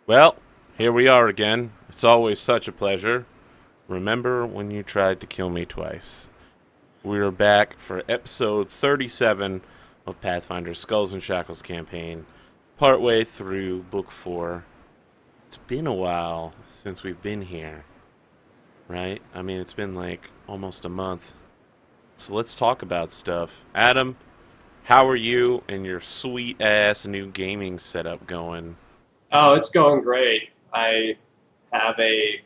Well, here we are again. It's always such a pleasure. Remember when you tried to kill me twice? We are back for episode 37 of Pathfinder Skulls and Shackles campaign, partway through book 4. It's been a while since we've been here, right? I mean, it's been like almost a month. So let's talk about stuff. Adam, how are you and your sweet ass new gaming setup going? Oh, it's going great. I have a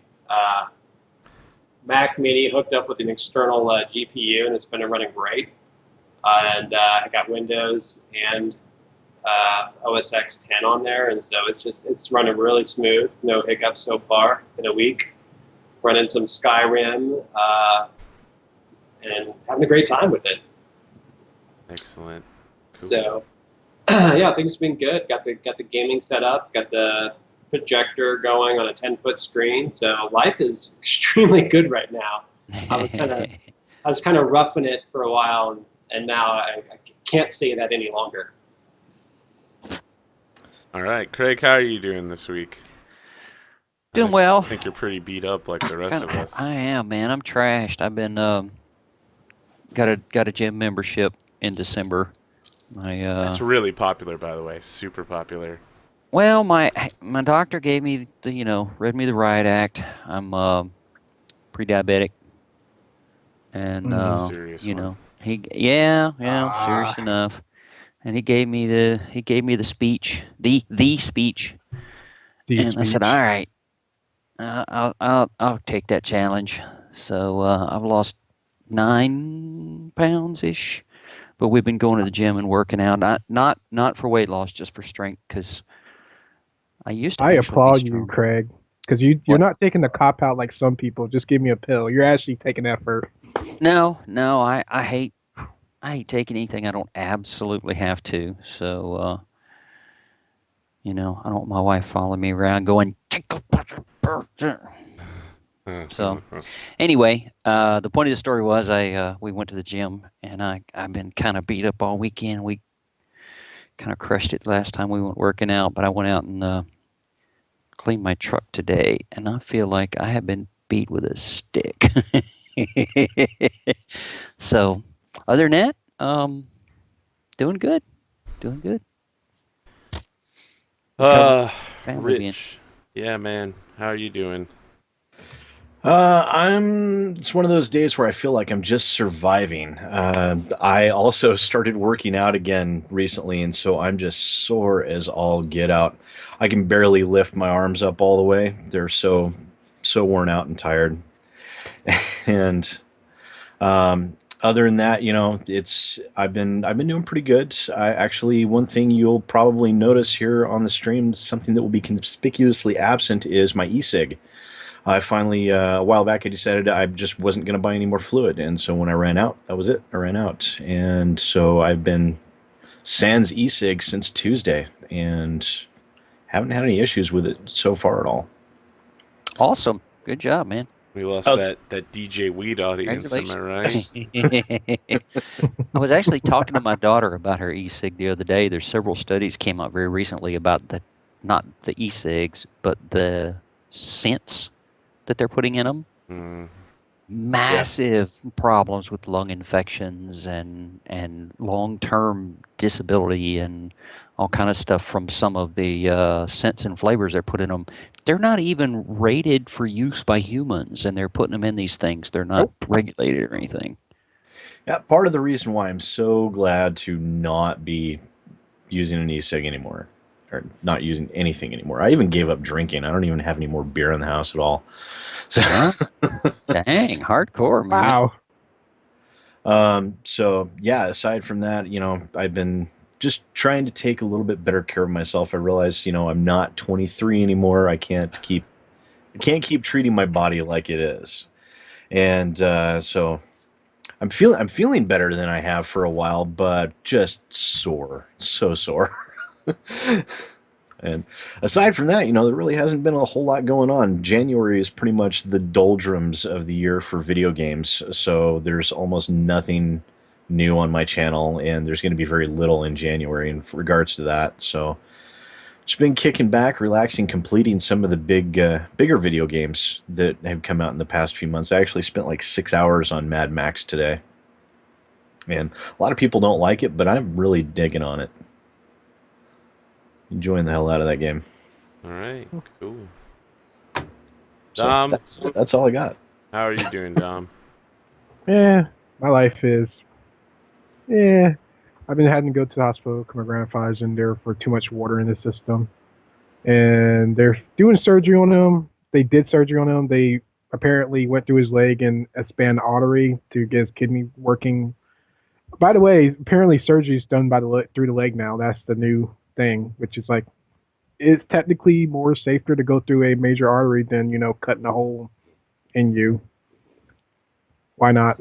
Mac Mini hooked up with an external GPU, and it's been running great. And I got Windows and OS X 10 on there, and so it's running really smooth. No hiccups so far in a week. Running some Skyrim and having a great time with it. Excellent. Cool. So yeah, things have been good. Got the gaming set up. Got the projector going on a 10-foot screen. So life is extremely good right now. I was kind of I was kind of roughing it for a while, and now I can't say that any longer. All right, Craig, how are you doing this week? Doing I well. think you're pretty beat up like the rest Kind of of, us. I am, man. I'm trashed. I've been got a gym membership in December. I That's really popular, by the way. Super popular. well, my doctor gave me read me the riot act. I'm pre-diabetic, and That's a serious you one. know yeah, Ah, serious enough. And he gave me the speech, the speech, Deep and I said, speech. all right, I'll take that challenge. So I've lost 9 pounds ish, but we've been going to the gym and working out. Not for weight loss, just for strength. Because I used to I actually be applaud you, strong. Craig, because you're What? not taking the cop out like some people. Just give me a pill. You're actually taking effort. No. I hate taking anything I don't absolutely have to. So I don't want my wife following me around going. So anyway, the point of the story was we went to the gym and I've been kind of beat up all weekend. We kind of crushed it last time we went working out, but I went out and cleaned my truck today, and I feel like I have been beat with a stick. So, other than that, doing good, doing good. Recovered family being. Rich. Yeah, man. How are you doing? It's one of those days where I feel like I'm just surviving. I also started working out again recently, and so I'm just sore as all get out. I can barely lift my arms up all the way. They're so worn out and tired. And other than that, it's I've been doing pretty good. I actually one thing you'll probably notice here on the stream, something that will be conspicuously absent is my e-cig. I finally, a while back, I decided I just wasn't going to buy any more fluid. And so when I ran out, that was it. I ran out. And so I've been sans e-cig since Tuesday and haven't had any issues with it so far at all. Awesome, good job, man. We lost Oh, that DJ Weed audience, am I right? Congratulations. I was actually talking to my daughter about her e-cig the other day. There's several studies came out very recently about not the e-cigs, but the scents that they're putting in them. Mm, yeah. Massive problems with lung infections and long-term disability and all kind of stuff from some of the scents and flavors they're putting in them. They're not even rated for use by humans, and they're putting them in these things. They're not regulated or anything. Yeah, part of the reason why I'm so glad to not be using an e-cig anymore, or not using anything anymore. I even gave up drinking. I don't even have any more beer in the house at all. So, Huh? Dang, hardcore, man. Wow. so yeah, aside from that, I've been just trying to take a little bit better care of myself. I realized, I'm not 23 anymore. I can't keep treating my body like it is. And so I'm feeling better than I have for a while, but just sore, so sore. And aside from that, there really hasn't been a whole lot going on. January is pretty much the doldrums of the year for video games, so there's almost nothing new on my channel, and there's going to be very little in January in regards to that. So Just been kicking back, relaxing, completing some of the bigger video games that have come out in the past few months. I actually spent like 6 hours on Mad Max today. And a lot of people don't like it, but I'm really digging on it. Enjoying the hell out of that game. All right, cool. So Dom, that's all I got. how are you doing, Dom? Yeah, my life is. Yeah, I've been having to go to the hospital because my grandfather's in there for too much water in the system, and they're doing surgery on him. They did surgery on him. They apparently went through his leg and expanded the artery to get his kidney working. By the way, apparently surgery is done by through the leg now. That's the new thing, which is like it's technically more safer to go through a major artery than cutting a hole in you. Why not?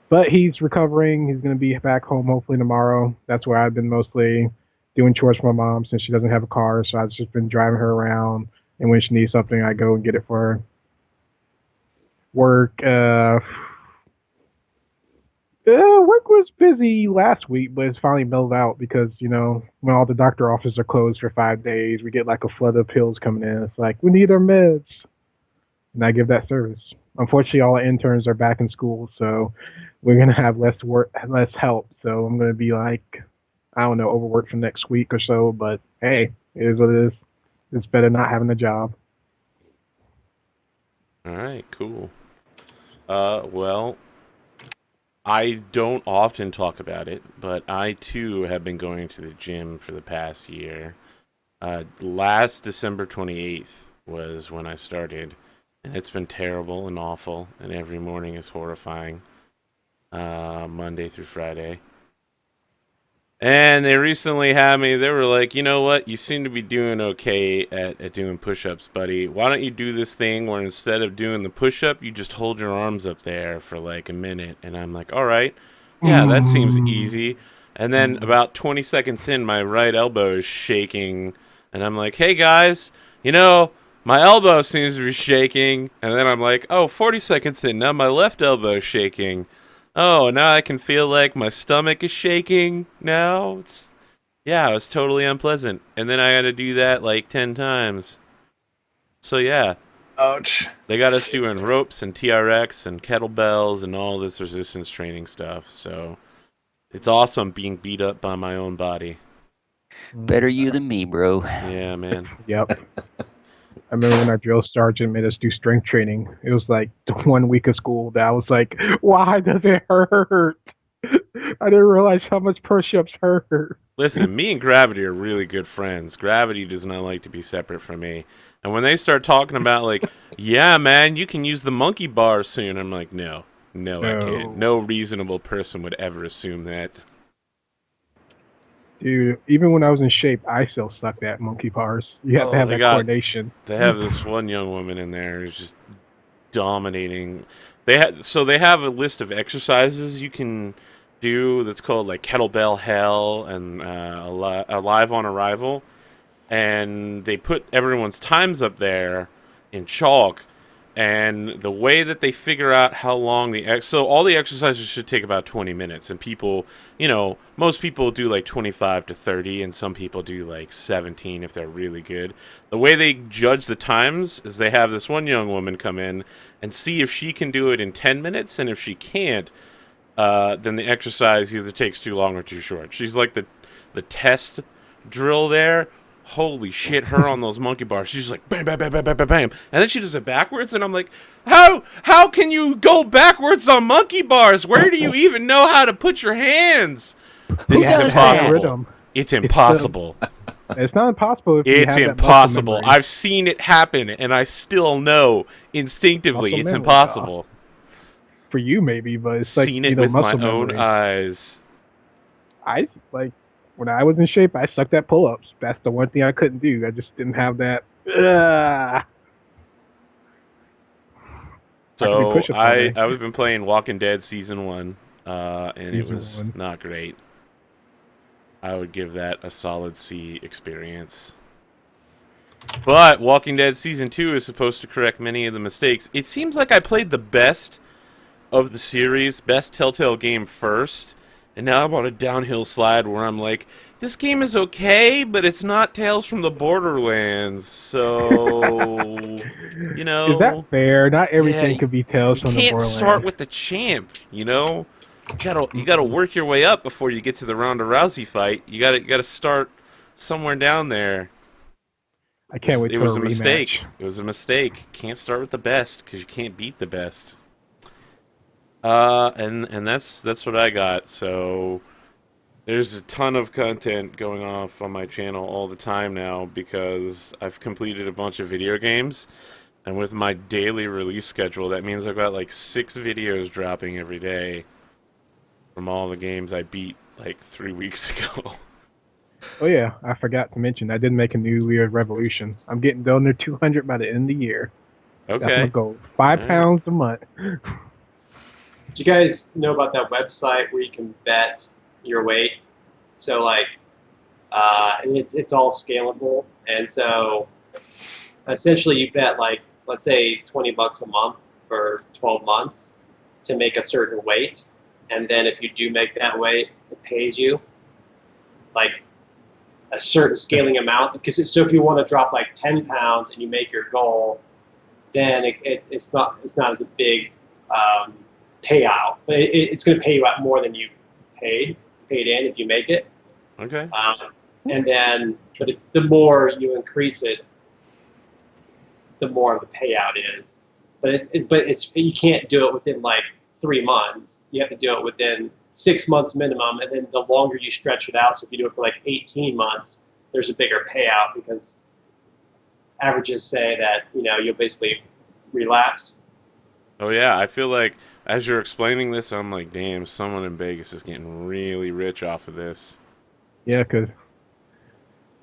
But he's recovering. He's going to be back home hopefully tomorrow. That's where I've been mostly doing chores for my mom since she doesn't have a car. So I've just been driving her around. And when she needs something, I go and get it for her. Work was busy last week, but it's finally mellowed out because, when all the doctor offices are closed for 5 days, we get like a flood of pills coming in. It's like, we need our meds. And I give that service. Unfortunately, all the interns are back in school, so we're going to have less work, less help. So I'm going to be like, I don't know, overworked for next week or so. But hey, it is what it is. It's better not having a job. All right, cool. Well, I don't often talk about it, but I too have been going to the gym for the past year. Last December 28th was when I started. And it's been terrible and awful, and every morning is horrifying, Monday through Friday. And they recently had me, they were like, you know what, you seem to be doing okay at doing push-ups, buddy. Why don't you do this thing where instead of doing the push-up, you just hold your arms up there for like a minute? And I'm like, all right, yeah, that seems easy. And then about 20 seconds in, my right elbow is shaking, and I'm like, hey guys, my elbow seems to be shaking, and then I'm like, 40 seconds in, now my left elbow is shaking. Oh, now I can feel like my stomach is shaking now. It's totally unpleasant. And then I had to do that like 10 times. So yeah. Ouch. They got us doing ropes and TRX and kettlebells and all this resistance training stuff. So it's awesome being beat up by my own body. Better you than me, bro. Yeah, man. Yep. I remember when our drill sergeant made us do strength training. It was like 1 week of school that I was like, why does it hurt? I didn't realize how much push-ups hurt. Listen, me and Gravity are really good friends. Gravity does not like to be separate from me. And when they start talking about like, yeah, man, you can use the monkey bar soon, I'm like, no, I can't. No reasonable person would ever assume that. Dude, even when I was in shape, I still sucked at monkey bars. You have to have that coordination. They have this one young woman in there who's just dominating. They have a list of exercises you can do that's called like kettlebell hell and alive on arrival, and they put everyone's times up there in chalk. And the way that they figure out how long so all the exercises should take about 20 minutes, and people, most people do like 25 to 30, and some people do like 17 if they're really good. The way they judge the times is they have this one young woman come in and see if she can do it in 10 minutes, and if she can't, then the exercise either takes too long or too short. She's like the test drill there. Holy shit, her on those monkey bars. She's like, bam, bam, bam, bam, bam, bam, bam. And then she does it backwards, and I'm like, how can you go backwards on monkey bars? Where do you even know how to put your hands? This is impossible. It's impossible. It's not impossible if you It's have impossible. That muscle memory. I've seen it happen, and I still know instinctively Muscle it's memory, impossible. For you, maybe, but it's Seen like, it with my muscle own memory. eyes. When I was in shape, I sucked at pull-ups. That's the one thing I couldn't do. I just didn't have that. So I've been playing Walking Dead Season 1, and it was not great. I would give that a solid C experience. But Walking Dead Season 2 is supposed to correct many of the mistakes. It seems like I played the best of the series, best Telltale game first, And now I'm on a downhill slide where I'm like, this game is okay, but it's not Tales from the Borderlands, so... You Is that know... fair? Not Yeah, everything could be Tales you from the can't start Borderlands. with the champ, you know? You gotta work your way up before you get to the Ronda Rousey fight. You gotta start somewhere down there. I can't wait It for was a a mistake. rematch. It was a mistake. Can't start with the best because you can't beat the best. And that's what I got. So there's a ton of content going off on my channel all the time now because I've completed a bunch of video games, and with my daily release schedule, that means I've got like 6 videos dropping every day from all the games I beat like 3 weeks ago. Oh yeah, I forgot to mention I did make a New Year's Revolution. I'm getting down there 200 by the end of the year. That's my Okay. goal. 5 Alright. pounds a month. Do you guys know about that website where you can bet your weight? So like, and it's all scalable, and so essentially you bet like, let's say $20 a month for 12 months to make a certain weight, and then if you do make that weight, it pays you like a certain scaling amount. Because so if you want to drop like 10 pounds and you make your goal, then it's not as a big payout, but it's going to pay you out more than you paid in if you make it. Okay. And then, but the more you increase it, the more the payout is. But you can't do it within like 3 months. You have to do it within 6 months minimum, and then the longer you stretch it out. So if you do it for like 18 months, there's a bigger payout because averages say that you'll basically relapse. Oh yeah, I feel like as you're explaining this, I'm like, damn, someone in Vegas is getting really rich off of this. Yeah, because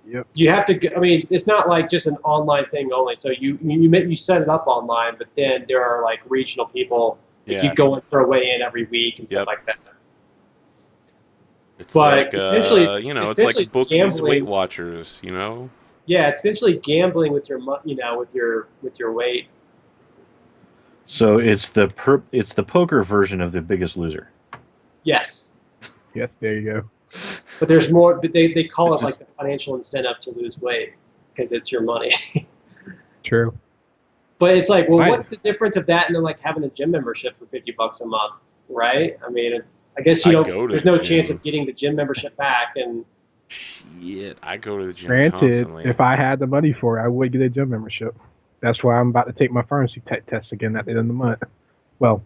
yep. You have to. I mean, it's not like just an online thing only. So you set it up online, but then there are like regional people. Like Yeah. you go in for a weigh-in every week and stuff Yep. like that. It's But like, essentially it's- it's essentially like it's bookies, gambling. Weight Watchers, you know? Yeah, it's essentially gambling with your with your weight. So it's the poker version of The Biggest Loser. Yes, Yes, there you go. but there's more. But they call It it like just- the financial incentive to lose weight because it's your money. True. But it's like, well, Right. what's the difference of that and then like having a gym membership for $50 a month, right? I mean, I guess I you go don't. to There's the no gym. chance of getting the gym membership back, and Shit, I go to the gym Granted, constantly. if I had the money for it, I would get a gym membership. That's why I'm about to take my pharmacy test again at the end of the month. Well,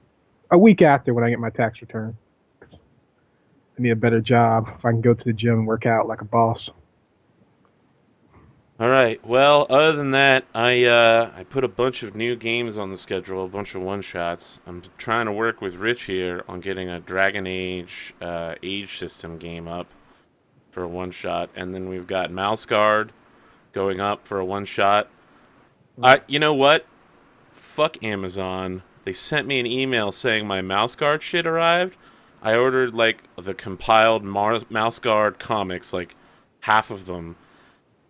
a week after when I get my tax return. I need a better job if I can go to the gym and work out like a boss. All right. Well, other than that, I put a bunch of new games on the schedule, a bunch of one-shots. I'm trying to work with Rich here on getting a Dragon Age age system game up for a one-shot, and then we've got Mouse Guard going up for a one-shot. You know what? Fuck Amazon. They sent me an email saying my Mouse Guard shit arrived. I ordered like the compiled Mouse Guard comics, like half of them.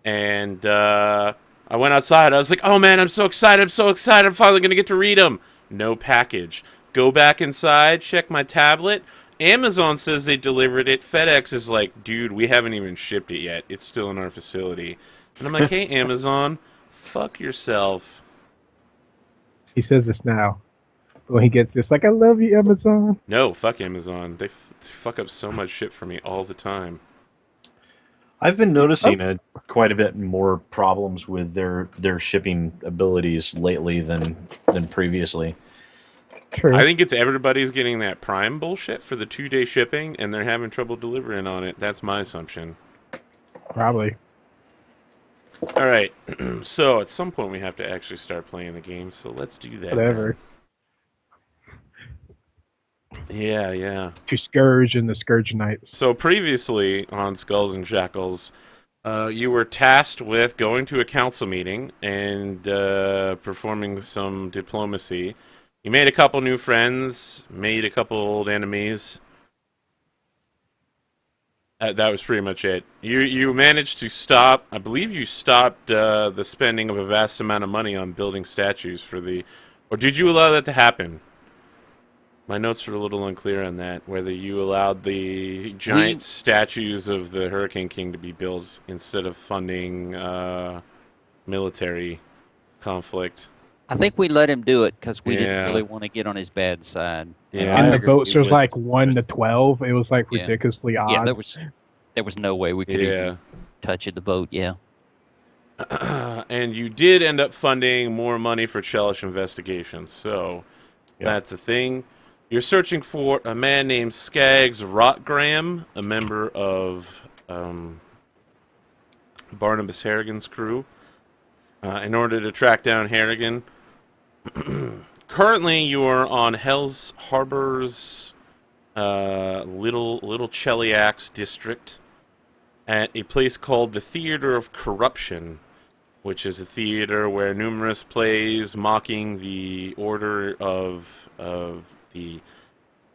And I went outside. I was like, oh man, I'm so excited. I'm so excited. I'm finally going to get to read them. No package. Go back inside, check my tablet. Amazon says they delivered it. FedEx is like, dude, we haven't even shipped it yet. It's still in our facility. And I'm like, hey, Amazon, fuck yourself. He says this now. When he gets this, like, I love you, Amazon. No, fuck Amazon. They fuck up so much shit for me all the time. I've been noticing quite a bit more problems with their shipping abilities lately than previously. True. I think it's everybody's getting that Prime bullshit for the 2-day shipping, and they're having trouble delivering on it. That's my assumption. Probably. All right, so at some point we have to actually start playing the game, so let's do that. Whatever. Yeah. To Scourge and the Scourge Knights. So previously on Skulls and Shackles, you were tasked with going to a council meeting and performing some diplomacy. You made a couple new friends, made a couple old enemies. That was pretty much it. You managed to stop, I believe you stopped the spending of a vast amount of money on building statues for the... Or did you allow that to happen? My notes are a little unclear on that, whether you allowed the giant statues of the Hurricane King to be built instead of funding military conflict. I think we let him do it because we didn't really want to get on his bad side. Yeah, And I the agree. votes was like 1 to 12. It was like ridiculously odd. Yeah, there was no way we could even touch the vote. Yeah. And you did end up funding more money for Chelish investigations, so that's a thing. You're searching for a man named Skaggs Rotgram, a member of Barnabas Harrigan's crew, in order to track down Harrigan. Currently, you are on Hell's Harbor's Little Cheliax district at a place called the Theater of Corruption, which is a theater where numerous plays mocking the order of the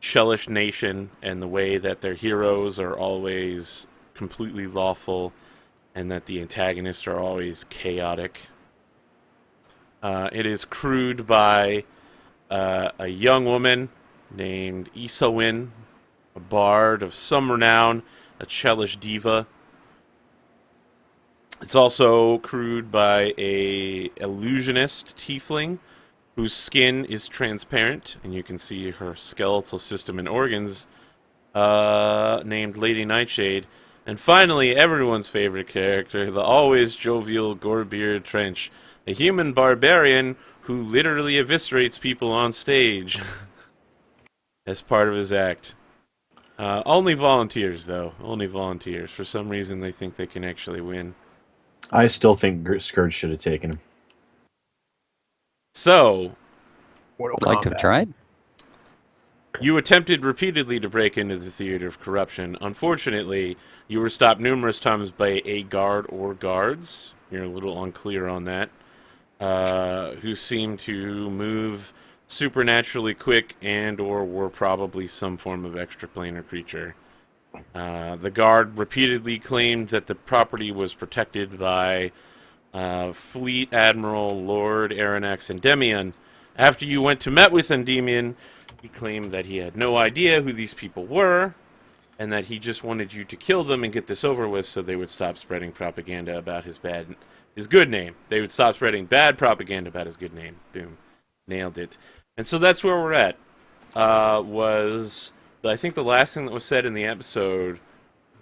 Chelish nation and the way that their heroes are always completely lawful and that the antagonists are always chaotic. It is crewed by a young woman named Isowin, a bard of some renown, a Chelish diva. It's also crewed by a illusionist tiefling whose skin is transparent, and you can see her skeletal system and organs, named Lady Nightshade. And finally, everyone's favorite character, the always jovial Gorebeard Trench, a human barbarian who literally eviscerates people on stage as part of his act. Only volunteers, though. Only volunteers. For some reason, they think they can actually win. I still think Scourge should have taken him. So, Would like to have tried. You attempted repeatedly to break into the Theater of Corruption. Unfortunately, you were stopped numerous times by a guard or guards. You're a little unclear on that. Who seem to move supernaturally quick and or were probably some form of extraplanar creature. The guard repeatedly claimed that the property was protected by Fleet Admiral Lord Aranex Endymion. After you went to met with Endymion, he claimed that he had no idea who these people were, and that he just wanted you to kill them and get this over with so they would stop spreading propaganda about his good name. They would stop spreading bad propaganda about his good name. Boom. Nailed it. And so that's where we're at. I think the last thing that was said in the episode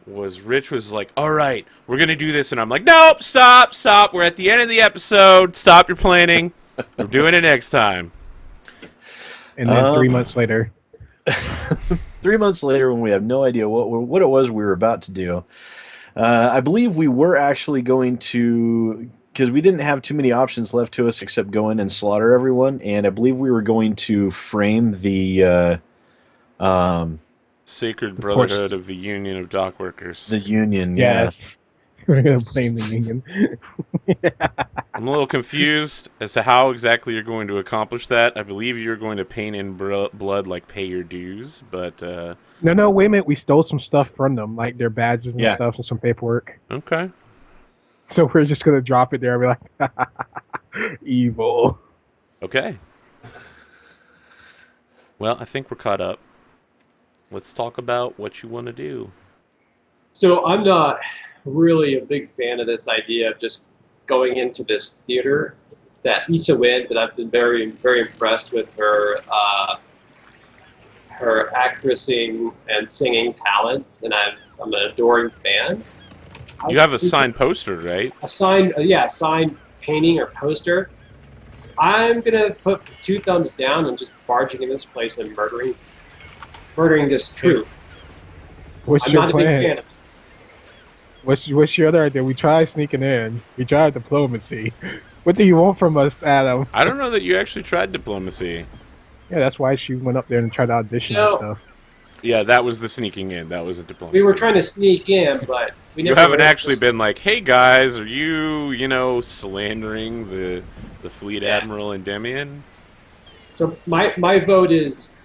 was Rich was like, all right, we're going to do this. And I'm like, nope, stop. We're at the end of the episode. Stop your planning. We're doing it next time. And then 3 months later. 3 months later, when we have no idea what it was we were about to do, I believe we were actually going to, because we didn't have too many options left to us except go in and slaughter everyone, and I believe we were going to frame the Sacred Brotherhood of the Union of Dock Workers. The Union, yeah. We're going to blame the Union. I'm a little confused as to how exactly you're going to accomplish that. I believe you're going to paint in blood, like pay your dues, but... No, wait a minute. We stole some stuff from them, like their badges and stuff and some paperwork. Okay. So we're just going to drop it there and be like, evil. Okay. Well, I think we're caught up. Let's talk about what you want to do. So I'm not really a big fan of this idea of just going into this theater. That Isowin, that I've been very, very impressed with her her actressing and singing talents, and I'm an adoring fan. You have a signed poster, right? A signed painting or poster. I'm gonna put 2 thumbs down and just barging in this place and murdering this troop. I'm not a big fan of it. What's your other idea? We tried sneaking in. We tried diplomacy. What do you want from us, Adam? I don't know that you actually tried diplomacy. Yeah, that's why she went up there and tried to audition and stuff. Yeah, that was the sneaking in. That was a diplomacy. We were trying to sneak in, but we never... You haven't actually been like, hey guys, are you, slandering the Fleet Admiral Endymion? So my vote is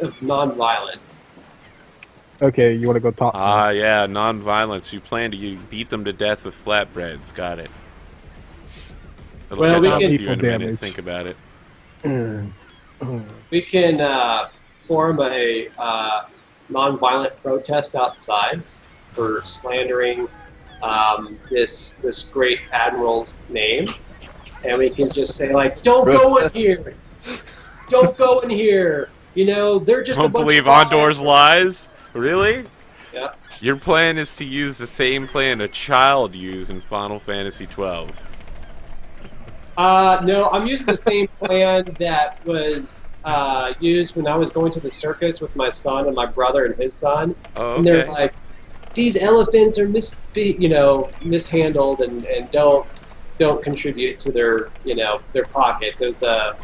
of non-violence. Okay, you want to go talk? Yeah, non-violence. You plan to beat them to death with flatbreads. Got it. It'll catch up with you in a minute. Think about it. We can form a nonviolent protest outside for slandering this great admiral's name, and we can just say like, "Don't go in here! Don't go in here! You know, they're just a Don't bunch believe of Ondor's lies? Really? Yeah. Your plan is to use the same plan a child used in Final Fantasy 12. No, I'm using the same plan that was used when I was going to the circus with my son and my brother and his son. Oh, And they're okay. like, these elephants are mishandled and don't contribute to their pockets. It was the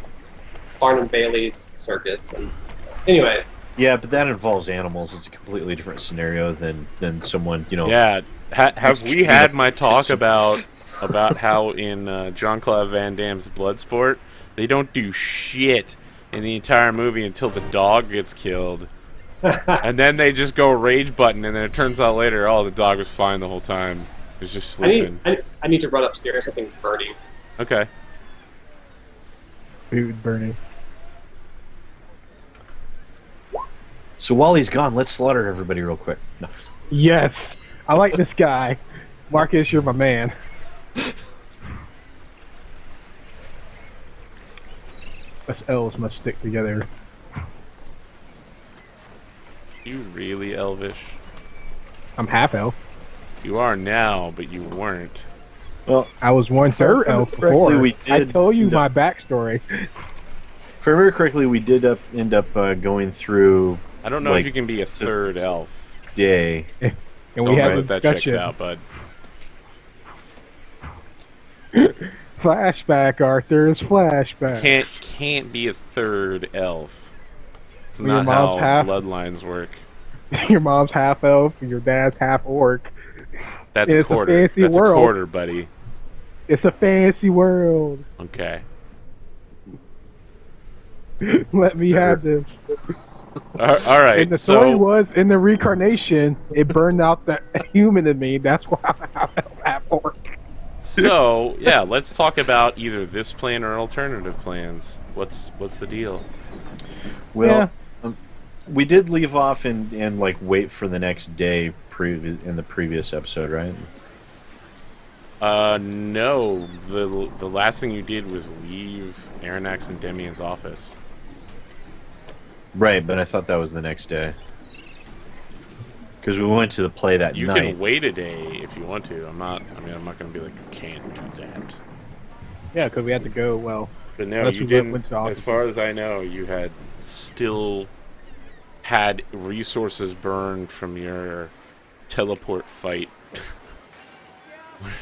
Barnum Bailey's circus. And anyways. Yeah, but that involves animals. It's a completely different scenario than someone, Yeah. Have we had my talk Tinsel. about how in Jean-Claude Van Damme's Bloodsport, they don't do shit in the entire movie until the dog gets killed. And then they just go rage button, and then it turns out later, oh, the dog was fine the whole time. It was just sleeping. I need to run upstairs. Something's burning. Okay. Food burning. So while he's gone, let's slaughter everybody real quick. No. Yes, I like this guy. Marcus, you're my man. Us elves must stick together. You really elvish? I'm half elf. You are now, but you weren't. Well, I was one If I third remember elf correctly, before. we I did told you end my up- backstory. if I remember correctly, we did end up going through I don't know Like, if you can be a third elf. day. And Don't we had know a if that checks discussion. out, bud. Flashback, Arthur. It's flashback. Can't be a third elf. It's Well, your not how mom's half- bloodlines work. Your mom's half elf and your dad's half orc. That's It's a a quarter. fancy That's world. a quarter, buddy. It's a fancy world. Okay. Let me have this. All right. And the story So was, in the reincarnation, it burned out the human in me. That's why I'm half orc. yeah, let's talk about either this plan or alternative plans. What's the deal? Well, we did leave off and like wait for the next day in the previous episode, right? No. The last thing you did was leave Aranax and Demian's office. Right, but I thought that was the next day. Because we went to the play that You night. can wait a day if you want to. I'm not going to be like, you can't do that. Yeah, because we had to go, well, But no, Unless you we didn't. went to the As office. far as I know, you had still had resources burned from your teleport fight.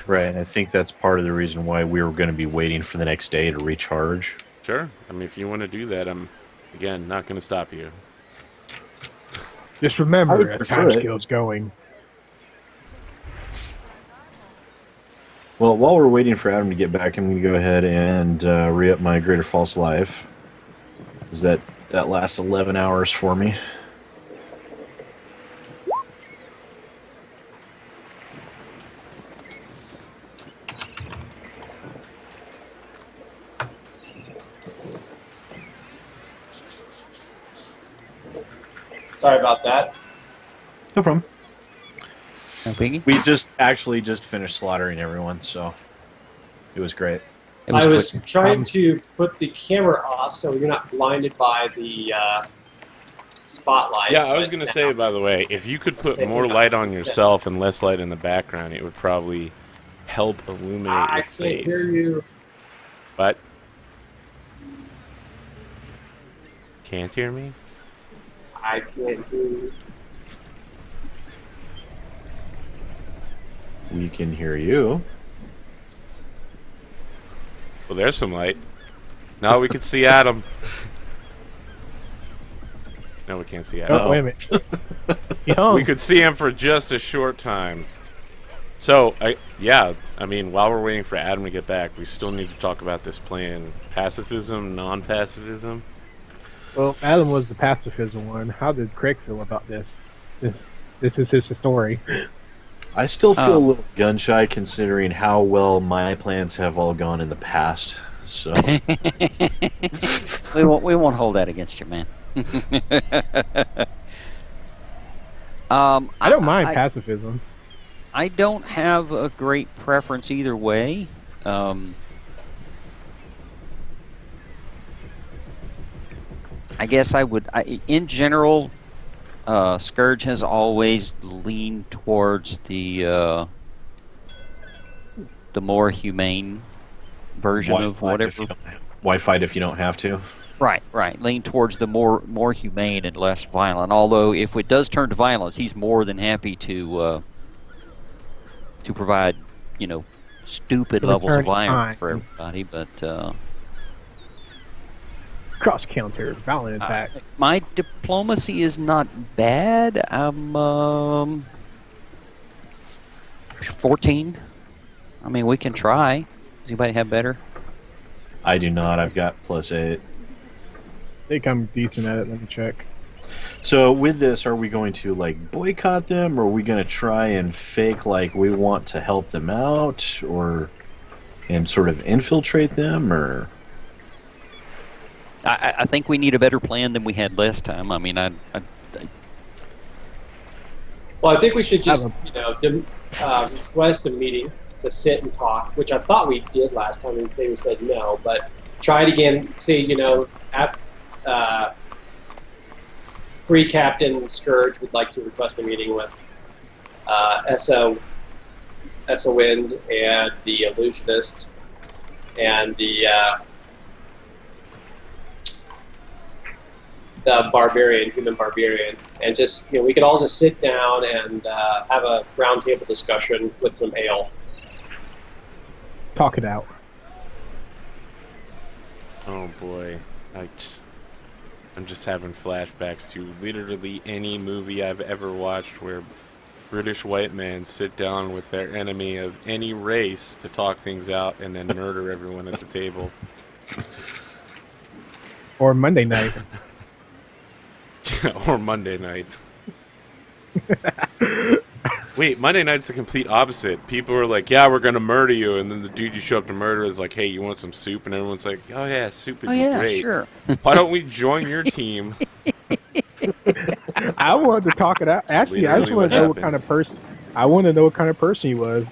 Right, and I think that's part of the reason why we were going to be waiting for the next day to recharge. Sure. I mean, if you want to do that, I'm, again, not going to stop you. just I remember, would as prefer time it. skill's going. Well, while we're waiting for Adam to get back, I'm going to go ahead and re-up my Greater False Life. Is that lasts 11 hours for me. Sorry about that. No problem. No biggie. We just finished slaughtering everyone, so it was great. It I was quick. trying to put the camera off so you're not blinded by the spotlight. Yeah, I was but going to now- say, by the way, if you could put Stay more up light on instead. yourself and less light in the background, it would probably help illuminate I your can't face. hear you. But can't hear me? I can't hear you. We can hear you. Well, there's some light. Now we can see Adam. No, we can't see Adam. Oh, wait a minute. Young. We could see him for just a short time. So, I mean, while we're waiting for Adam to get back, we still need to talk about this plan. Pacifism, non-pacifism? Well, Adam was the pacifism one. How did Craig feel about this? This is his story. I still feel Oh. a little gun-shy considering how well my plans have all gone in the past. So we won't hold that against you, man. I don't mind pacifism. I don't have a great preference either way. I guess in general, Scourge has always leaned towards the more humane version of whatever. Why fight if you don't have to? Right. Lean towards the more humane and less violent. Although, if it does turn to violence, he's more than happy to provide, stupid levels of violence for everybody. But cross counter, violent attack. My diplomacy is not bad. I'm 14. I mean, we can try. Does anybody have better? I do not. I've got +8. I think I'm decent at it. Let me check. So with this, are we going to boycott them, or are we going to try and fake we want to help them out, and sort of infiltrate them, or? I think we need a better plan than we had last time. I mean, Well, I think we should just request a meeting to sit and talk, which I thought we did last time, and they said no. But try it again. See, Free Captain Scourge would like to request a meeting with Essa Wind and the Illusionist and the human barbarian, and just we could all just sit down and have a roundtable discussion with some ale. Talk it out. Oh boy, I'm just having flashbacks to literally any movie I've ever watched where British white men sit down with their enemy of any race to talk things out and then murder everyone at the table. Or Monday night. Or Monday night. Wait, Monday night's the complete opposite. People are like, yeah, we're going to murder you. And then the dude you show up to murder is like, hey, you want some soup? And everyone's like, oh, yeah, soup would be great. Sure. Why don't we join your team? I wanted to talk it out. Actually, I just want to know what kind of person. I want to know what kind of person he was.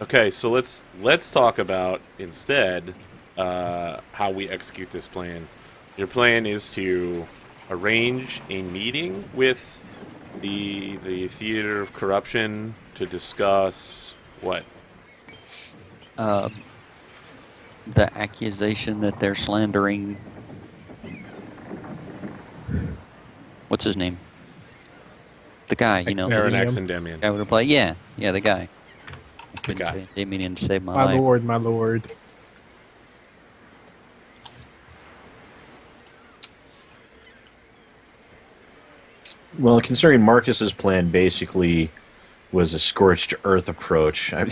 Okay, so let's talk about instead how we execute this plan. Your plan is to arrange a meeting with the Theater of Corruption to discuss what? The accusation that they're slandering. What's his name? The guy, Aranax and Demian. Guy would play. Yeah, the guy. The guy. Demian saved my life. Lord, my lord. Well, considering Marcus's plan basically was a scorched earth approach. All right.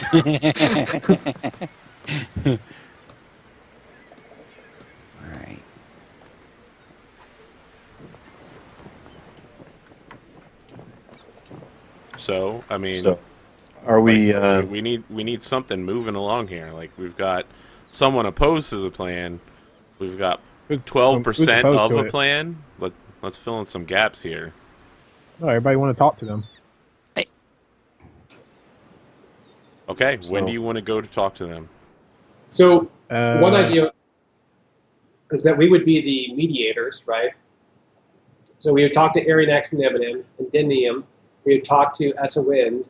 So, I mean, are we? We need something moving along here. Like, we've got someone opposed to the plan. We've got 12% of a plan. Let's fill in some gaps here. No, everybody want to talk to them. Hey. Okay, when do you want to go to talk to them? So one idea is that we would be the mediators, right? So we would talk to Aranax and Denium. We would talk to Essowind,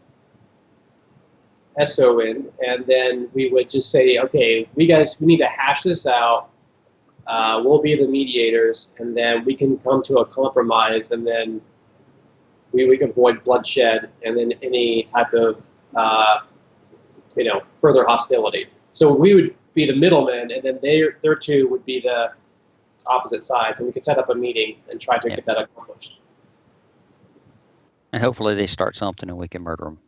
and then we would just say, okay, we need to hash this out. We'll be the mediators, and then we can come to a compromise, and then we can avoid bloodshed and then any type of further hostility. So we would be the middlemen, and then their two would be the opposite sides, and we could set up a meeting and try to get that accomplished. And hopefully they start something and we can murder them.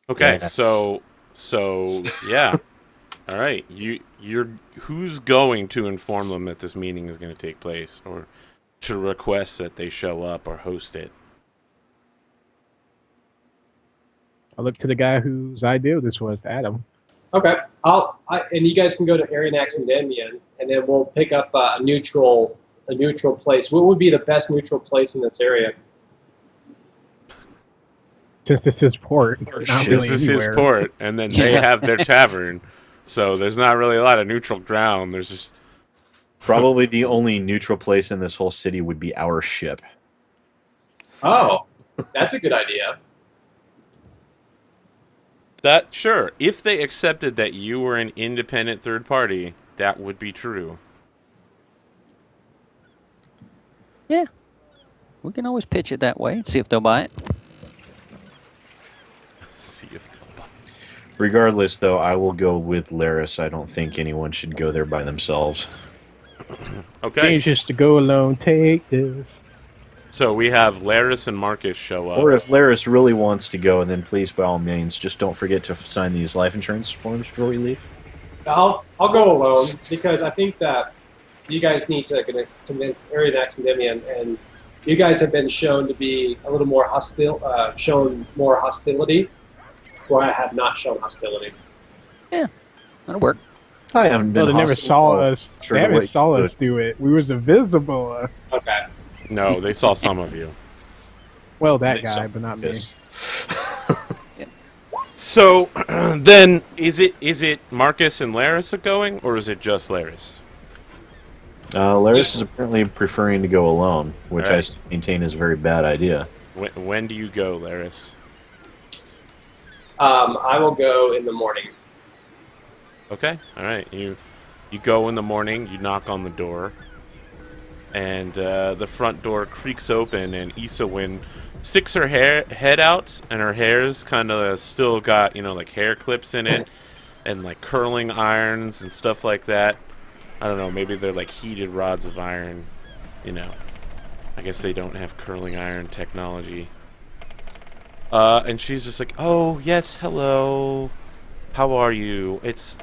Okay, Yes. so yeah. All right, you're who's going to inform them that this meeting is going to take place, or to request that they show up or host it? I look to the guy whose idea this was, Adam. Okay, and you guys can go to Aranax and Demian, and then we'll pick up a neutral a neutral place. What would be the best neutral place in this area? Since this is port, it's not really This is his anywhere. port, and then they have their tavern. So there's not really a lot of neutral ground. There's just Probably the only neutral place in this whole city would be our ship. Oh, that's a good idea. that. Sure, if they accepted that you were an independent third party, that would be true. Yeah. We can always pitch it that way and see if they'll buy it. See if they'll buy. Regardless, though, I will go with Laris. I don't think anyone should go there by themselves. Okay, Dangerous to go alone. Take this. so we have Laris and Marcus show up. Or if Laris really wants to go, then please, by all means, just don't forget to sign these life insurance forms before we leave. I'll go alone because I think that you guys need to convince Arionax and Demian, and you guys have been shown to be a little more hostile, shown more hostility, where I have not shown hostility. Yeah, that'll work. I haven't been No, they never hostile. saw us. Sure, They haven't wait, saw good. us do it. We was invisible. Okay. No, they saw some of you. Well, that They saw guy, but not me. this. So then, is it Marcus and Laris are going, or is it just Laris? Laris is apparently preferring to go alone, which Alright. I still maintain is a very bad idea. When do you go, Laris? I will go in the morning. Okay, all right. You go in the morning. You knock on the door, and the front door creaks open, and Isawin sticks her head out, and her hair's kind of still got like hair clips in it, and like curling irons and stuff like that. I don't know. Maybe they're like heated rods of iron. I guess they don't have curling iron technology. And she's just like, "Oh yes, hello. How are you? It's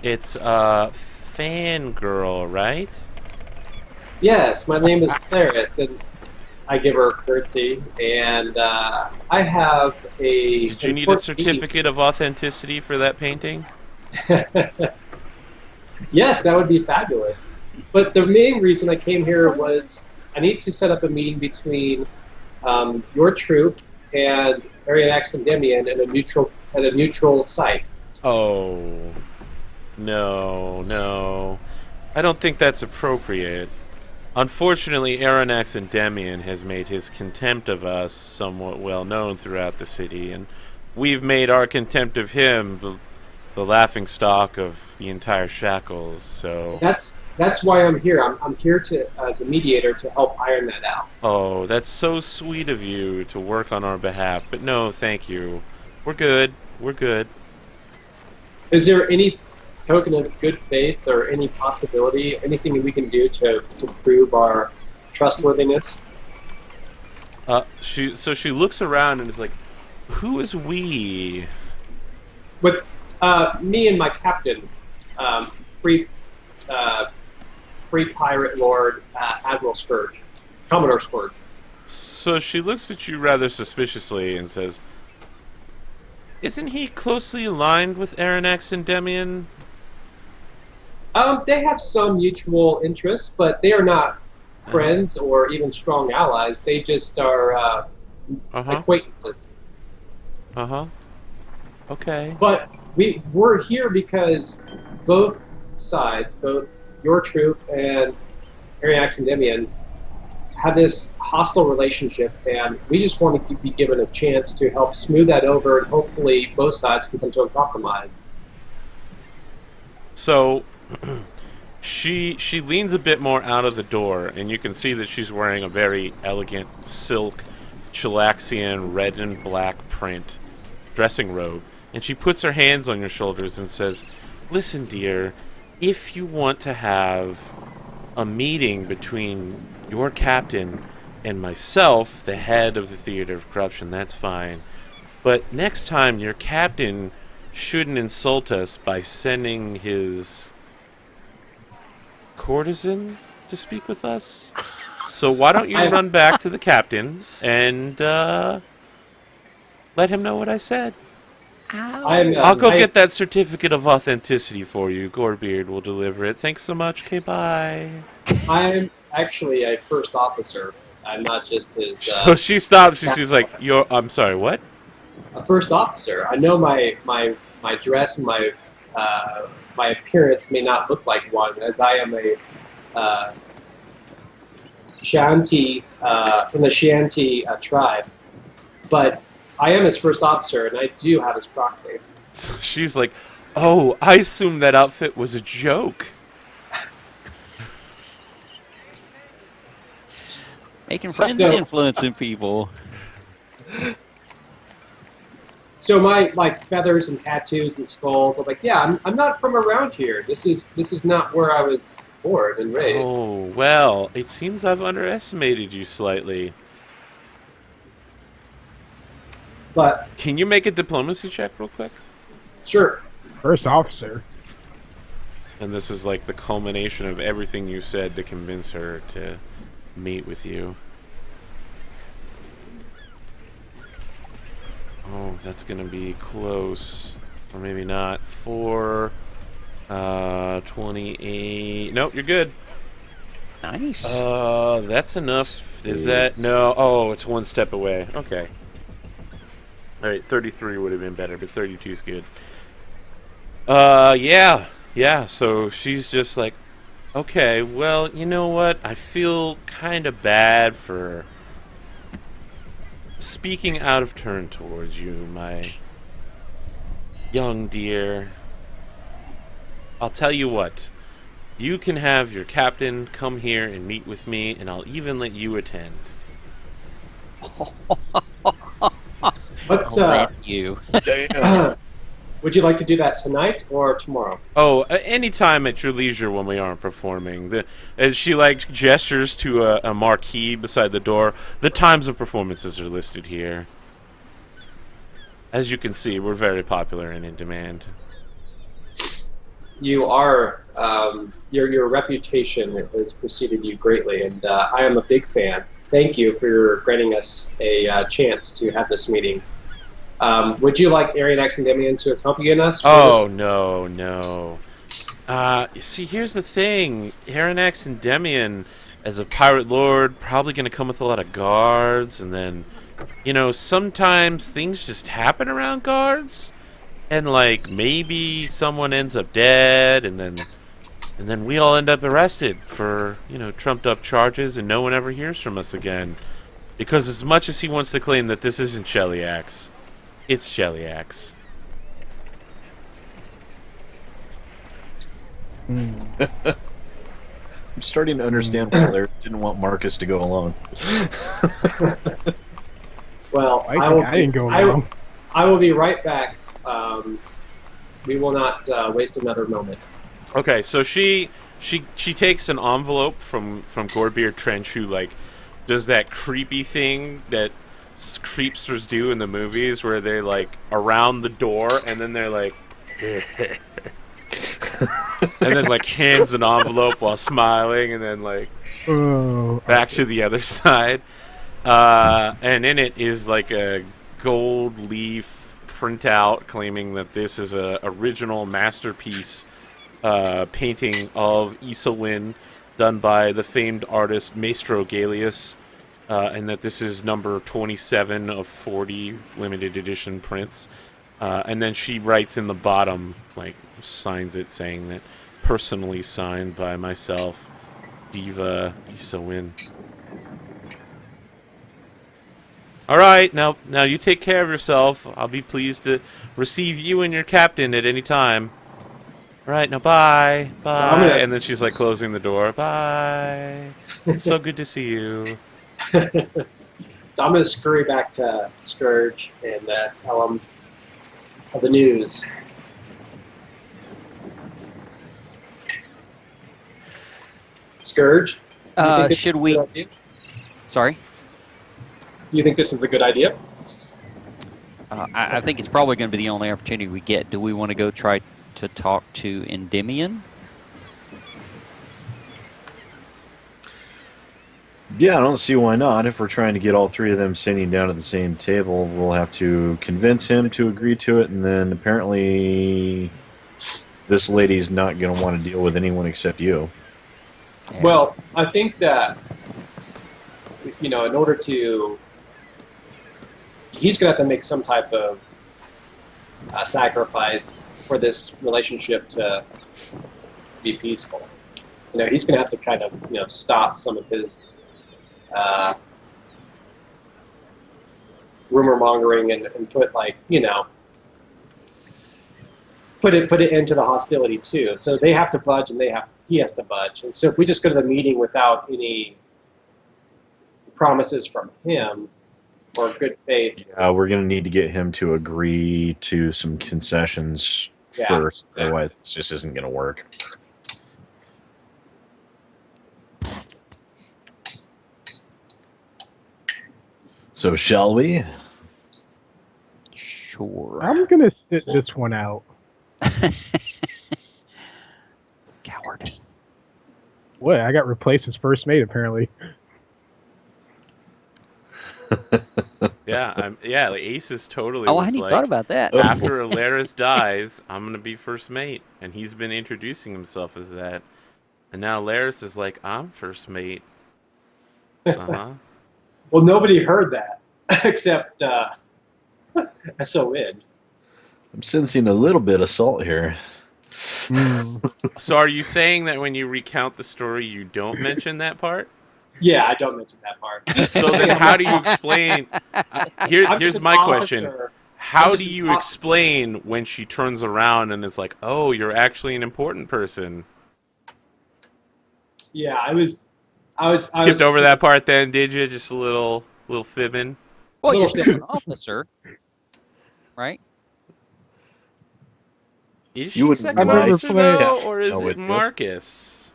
Fangirl, right?" Yes, my name is Claris, and I give her a curtsy, and I have a... Did you need a certificate of authenticity for that painting? Yes, that would be fabulous. But the main reason I came here was I need to set up a meeting between your troop and Arionax and Demian at a neutral site. Oh, no. I don't think that's appropriate. Unfortunately, Aronax and Demian has made his contempt of us somewhat well known throughout the city, and we've made our contempt of him the laughing stock of the entire Shackles. So That's why I'm here. I'm here as a mediator to help iron that out. oh, that's so sweet of you to work on our behalf, but no, thank you. We're good. Is there any token of good faith or any possibility, anything we can do to prove our trustworthiness? She looks around and is like, "Who is we?" With me and my captain, free pirate lord Admiral Scourge, Commodore Scourge. So she looks at you rather suspiciously and says, "Isn't he closely aligned with Aronax and Demian?" They have some mutual interests, but they are not friends or even strong allies. They just are acquaintances. Okay. But we're here because both sides, both your troop and Arionax and Demian, have this hostile relationship, and we just want to be given a chance to help smooth that over, and hopefully both sides can come to a compromise. So she leans a bit more out of the door, and you can see that she's wearing a very elegant silk chilaxian red and black print dressing robe, and she puts her hands on your shoulders and says, "Listen, dear, if you want to have a meeting between your captain and myself, the head of the Theater of Corruption, that's fine. But next time, your captain shouldn't insult us by sending his courtesan to speak with us. So why don't you run back to the captain and let him know what I said?" I'll go get that certificate of authenticity for you. Gorebeard will deliver it. Thanks so much. Okay, bye. I'm actually a first officer. I'm not just his. So she stops. She's like, I'm sorry, what? A first officer. I know my dress and my appearance may not look like one, as I am a Shanti from the Shanti tribe, but I am his first officer, and I do have his proxy. So she's like, oh, I assumed that outfit was a joke. Making friends and influencing people. So my feathers and tattoos and skulls. I'm like, yeah, I'm not from around here. This is not where I was born and raised. Oh well, it seems I've underestimated you slightly. But can you make a diplomacy check real quick? Sure. First officer. And this is like the culmination of everything you said to convince her to meet with you. Oh, that's gonna be close. Or maybe not. 28. Nope, you're good. Nice. That's enough. Is that? No. Oh, it's one step away. Okay. Alright, 33 would have been better, but 32 is good. Yeah, so she's just like, okay, well, you know what? I feel kind of bad for speaking out of turn towards you, my young dear. I'll tell you what. You can have your captain come here and meet with me, and I'll even let you attend. You. Would you like to do that tonight or tomorrow? Oh, anytime at your leisure when we aren't performing. As she gestures to a marquee beside the door, the times of performances are listed here. As you can see, we're very popular and in demand. You are. Your reputation has preceded you greatly, and I am a big fan. Thank you for granting us a chance to have this meeting. Would you like Arionex and Demian to accompany us? Oh, no. See, here's the thing. Arionex and Demian, as a pirate lord, probably going to come with a lot of guards, and then, sometimes things just happen around guards, and, maybe someone ends up dead, and then we all end up arrested for, trumped-up charges, and no one ever hears from us again. Because as much as he wants to claim that this isn't Shellyax, it's Shellyax. I'm starting to understand why Larry didn't want Marcus to go alone. Well, I will be right back. We will not waste another moment. Okay, so she takes an envelope from Gorebeard Trench, who does that creepy thing that creepsters do in the movies, where they're around the door and then they're and then hands an envelope while smiling, and then back to the other side, and in it is a gold leaf printout claiming that this is a original masterpiece painting of Isolin done by the famed artist Maestro Galeus, and that this is number 27 of 40 limited edition prints. And then she writes in the bottom, signs it, saying that personally signed by myself, Diva Isolin. Alright, now you take care of yourself. I'll be pleased to receive you and your captain at any time. Alright, now bye. Bye. And then she's closing the door. Bye. It's so good to see you. So I'm going to scurry back to Scourge and tell him of the news. Scourge? Should we... Sorry? Do you think this is a good idea? I think it's probably going to be the only opportunity we get. Do we want to go try to talk to Endymion? Yeah, I don't see why not. If we're trying to get all three of them sitting down at the same table, we'll have to convince him to agree to it, and then apparently this lady's not going to want to deal with anyone except you. Yeah. Well, I think that, you know, in order to, he's going to have to make some type of sacrifice for this relationship to be peaceful. You know, he's going to have to kind of, you know, stop some of his rumor mongering and put, like, you know, put it into the hostility too. So they have to budge, and he has to budge. And so if we just go to the meeting without any promises from him or good faith, Yeah, we're going to need to get him to agree to some concessions first. Exactly. Otherwise, it just isn't going to work. So shall we? Sure. I'm gonna sit this one out. Coward. What? I got replaced as first mate apparently. Yeah, the Ace is totally. Oh, I was hadn't like, thought about that. After Alaris dies, I'm gonna be first mate, and he's been introducing himself as that. And now Alaris is like, I'm first mate. Uh-huh. well, nobody heard that except SON. I'm sensing a little bit of salt here. So are you saying that when you recount the story, you don't mention that part? Yeah, I don't mention that part. So then how do you explain... I'm here's just an my question. officer. How I'm do just you an explain when she turns around and is like, oh, you're actually an important person? Yeah, I was Skipped over that part then, did you? Just a little fibbing? Well, you're Little still an officer, right? Is You she wouldn't second lie. officer, I've never though, played- or is Oh, it it's good. Marcus?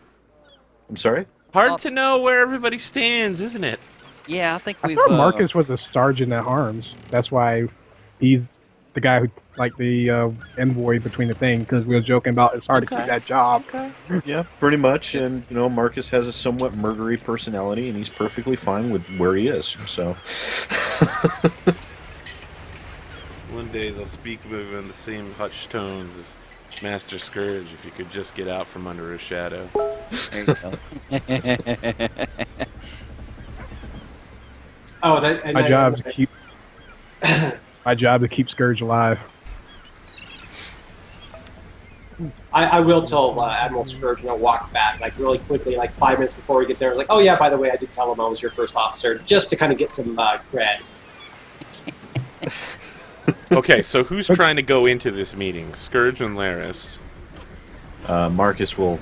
I'm sorry? Hard to know where everybody stands, isn't it? Yeah, I think I we've. thought Marcus was a sergeant at arms. That's why he's the guy who, like, the envoy between the thing, because we were joking about it's hard to Okay. keep that job. Okay. Yeah, pretty much. And, you know, Marcus has a somewhat murdery personality, and he's perfectly fine with where he is. So, One day they'll speak of him in the same hushed tones as Master Scourge if you could just get out from under his shadow. There you go. Oh, My job to keep Scourge alive. I will tell Admiral Scourge, you know, walk back like really quickly, like 5 minutes before we get there. I was like, oh yeah, by the way, I did tell him I was your first officer, just to kind of get some cred. Okay, so who's trying to go into this meeting? Scourge and Laris. Marcus will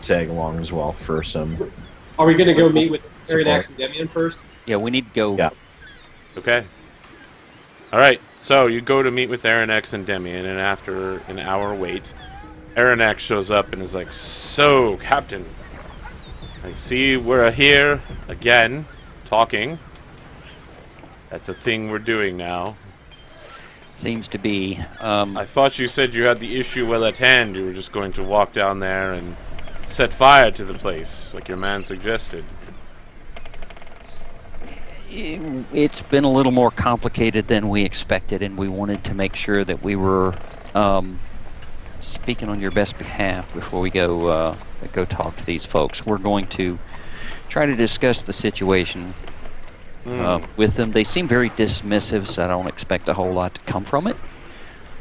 tag along as well for some. Are we going to go meet with Support. Arianax and Demian first? Yeah, we need to go. Yeah. Okay. Alright, so you go to meet with Aranex and Demian, and after an hour wait, Aranex shows up and is like, so, Captain, I see we're here again, talking. That's a thing we're doing now. Seems to be. I thought you said you had the issue well at hand. You were just going to walk down there and set fire to the place, like your man suggested. It's been a little more complicated than we expected, and we wanted to make sure that we were speaking on your best behalf before we go talk to these folks. We're going to try to discuss the situation with them. They seem very dismissive, so I don't expect a whole lot to come from it.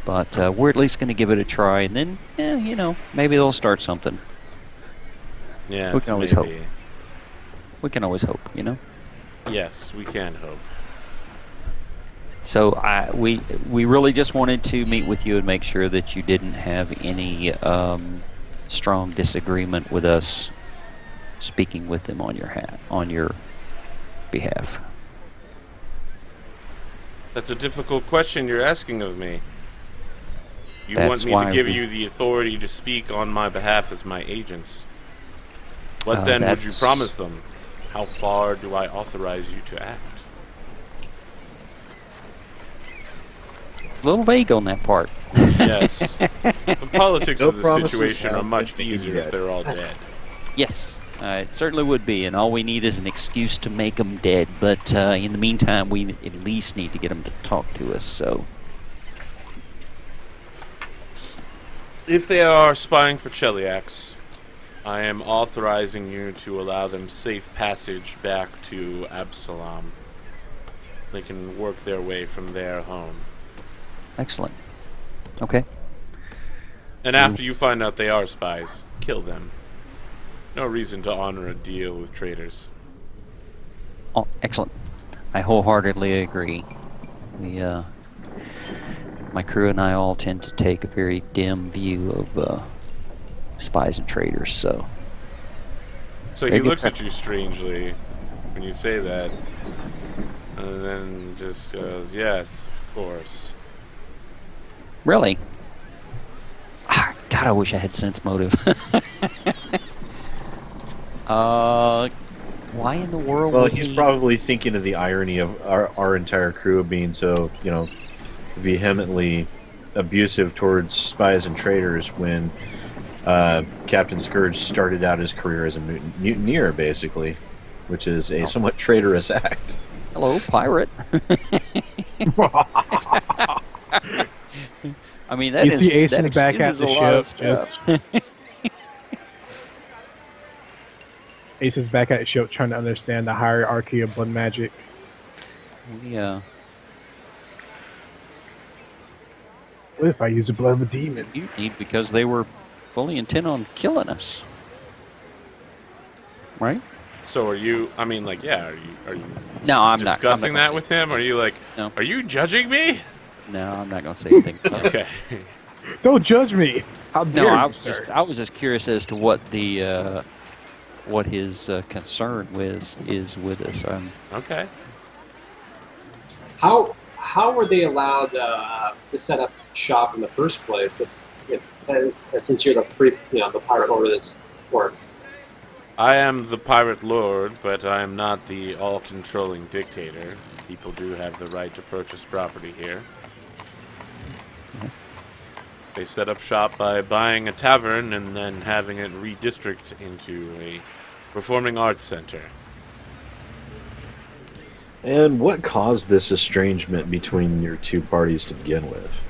But we're at least going to give it a try, and then, you know, maybe they'll start something. Yes, We can always maybe. hope. We can always hope, you know? Yes, we can hope. So we really just wanted to meet with you and make sure that you didn't have any strong disagreement with us speaking with them on your behalf. That's a difficult question you're asking of me. You That's want me why to give we- you the authority to speak on my behalf as my agents. What then would you that's- promise them? How far do I authorize you to act? A little vague on that part. Yes. The politics No of the promises situation are have much been made easier yet. if they're all dead. Yes. It certainly would be, and all we need is an excuse to make them dead. But in the meantime, we at least need to get them to talk to us. So, If they are spying for Cheliax, I am authorizing you to allow them safe passage back to Absalom. They can work their way from there home. excellent. Okay. And after you find out they are spies, kill them. No reason to honor a deal with traitors. Oh, excellent. I wholeheartedly agree. We, my crew and I all tend to take a very dim view of spies and traitors. So So Very he good looks at you strangely when you say that, and then just goes, "Yes, of course." really, God, I wish I had sense motive. Why in the world? Well, would he's he... probably thinking of the irony of our entire crew being so, vehemently abusive towards spies and traitors when Captain Scourge started out his career as a mutineer, basically, which is a somewhat traitorous act. Hello, pirate. I mean, that You is see Ace that in the back at excuses the a lot of ship, stuff. Ace is back at the ship trying to understand the hierarchy of blood magic. Yeah. What if I use the blood of a demon? You need because they were fully intent on killing us, right? So are you? I mean, like, yeah. Are you No, I'm discussing not. that with him? Are you like, No. are you judging me? No, I'm not going to say anything. About it. Okay. Don't judge me. How dare No, you, I was just curious as to what the what his concern is with us. Okay. How were they allowed to set up shop in the first place? Since you're the pirate over this port. I am the pirate lord, but I am not the all-controlling dictator. People do have the right to purchase property here. They set up shop by buying a tavern and then having it redistrict into a performing arts center. And what caused this estrangement between your two parties to begin with?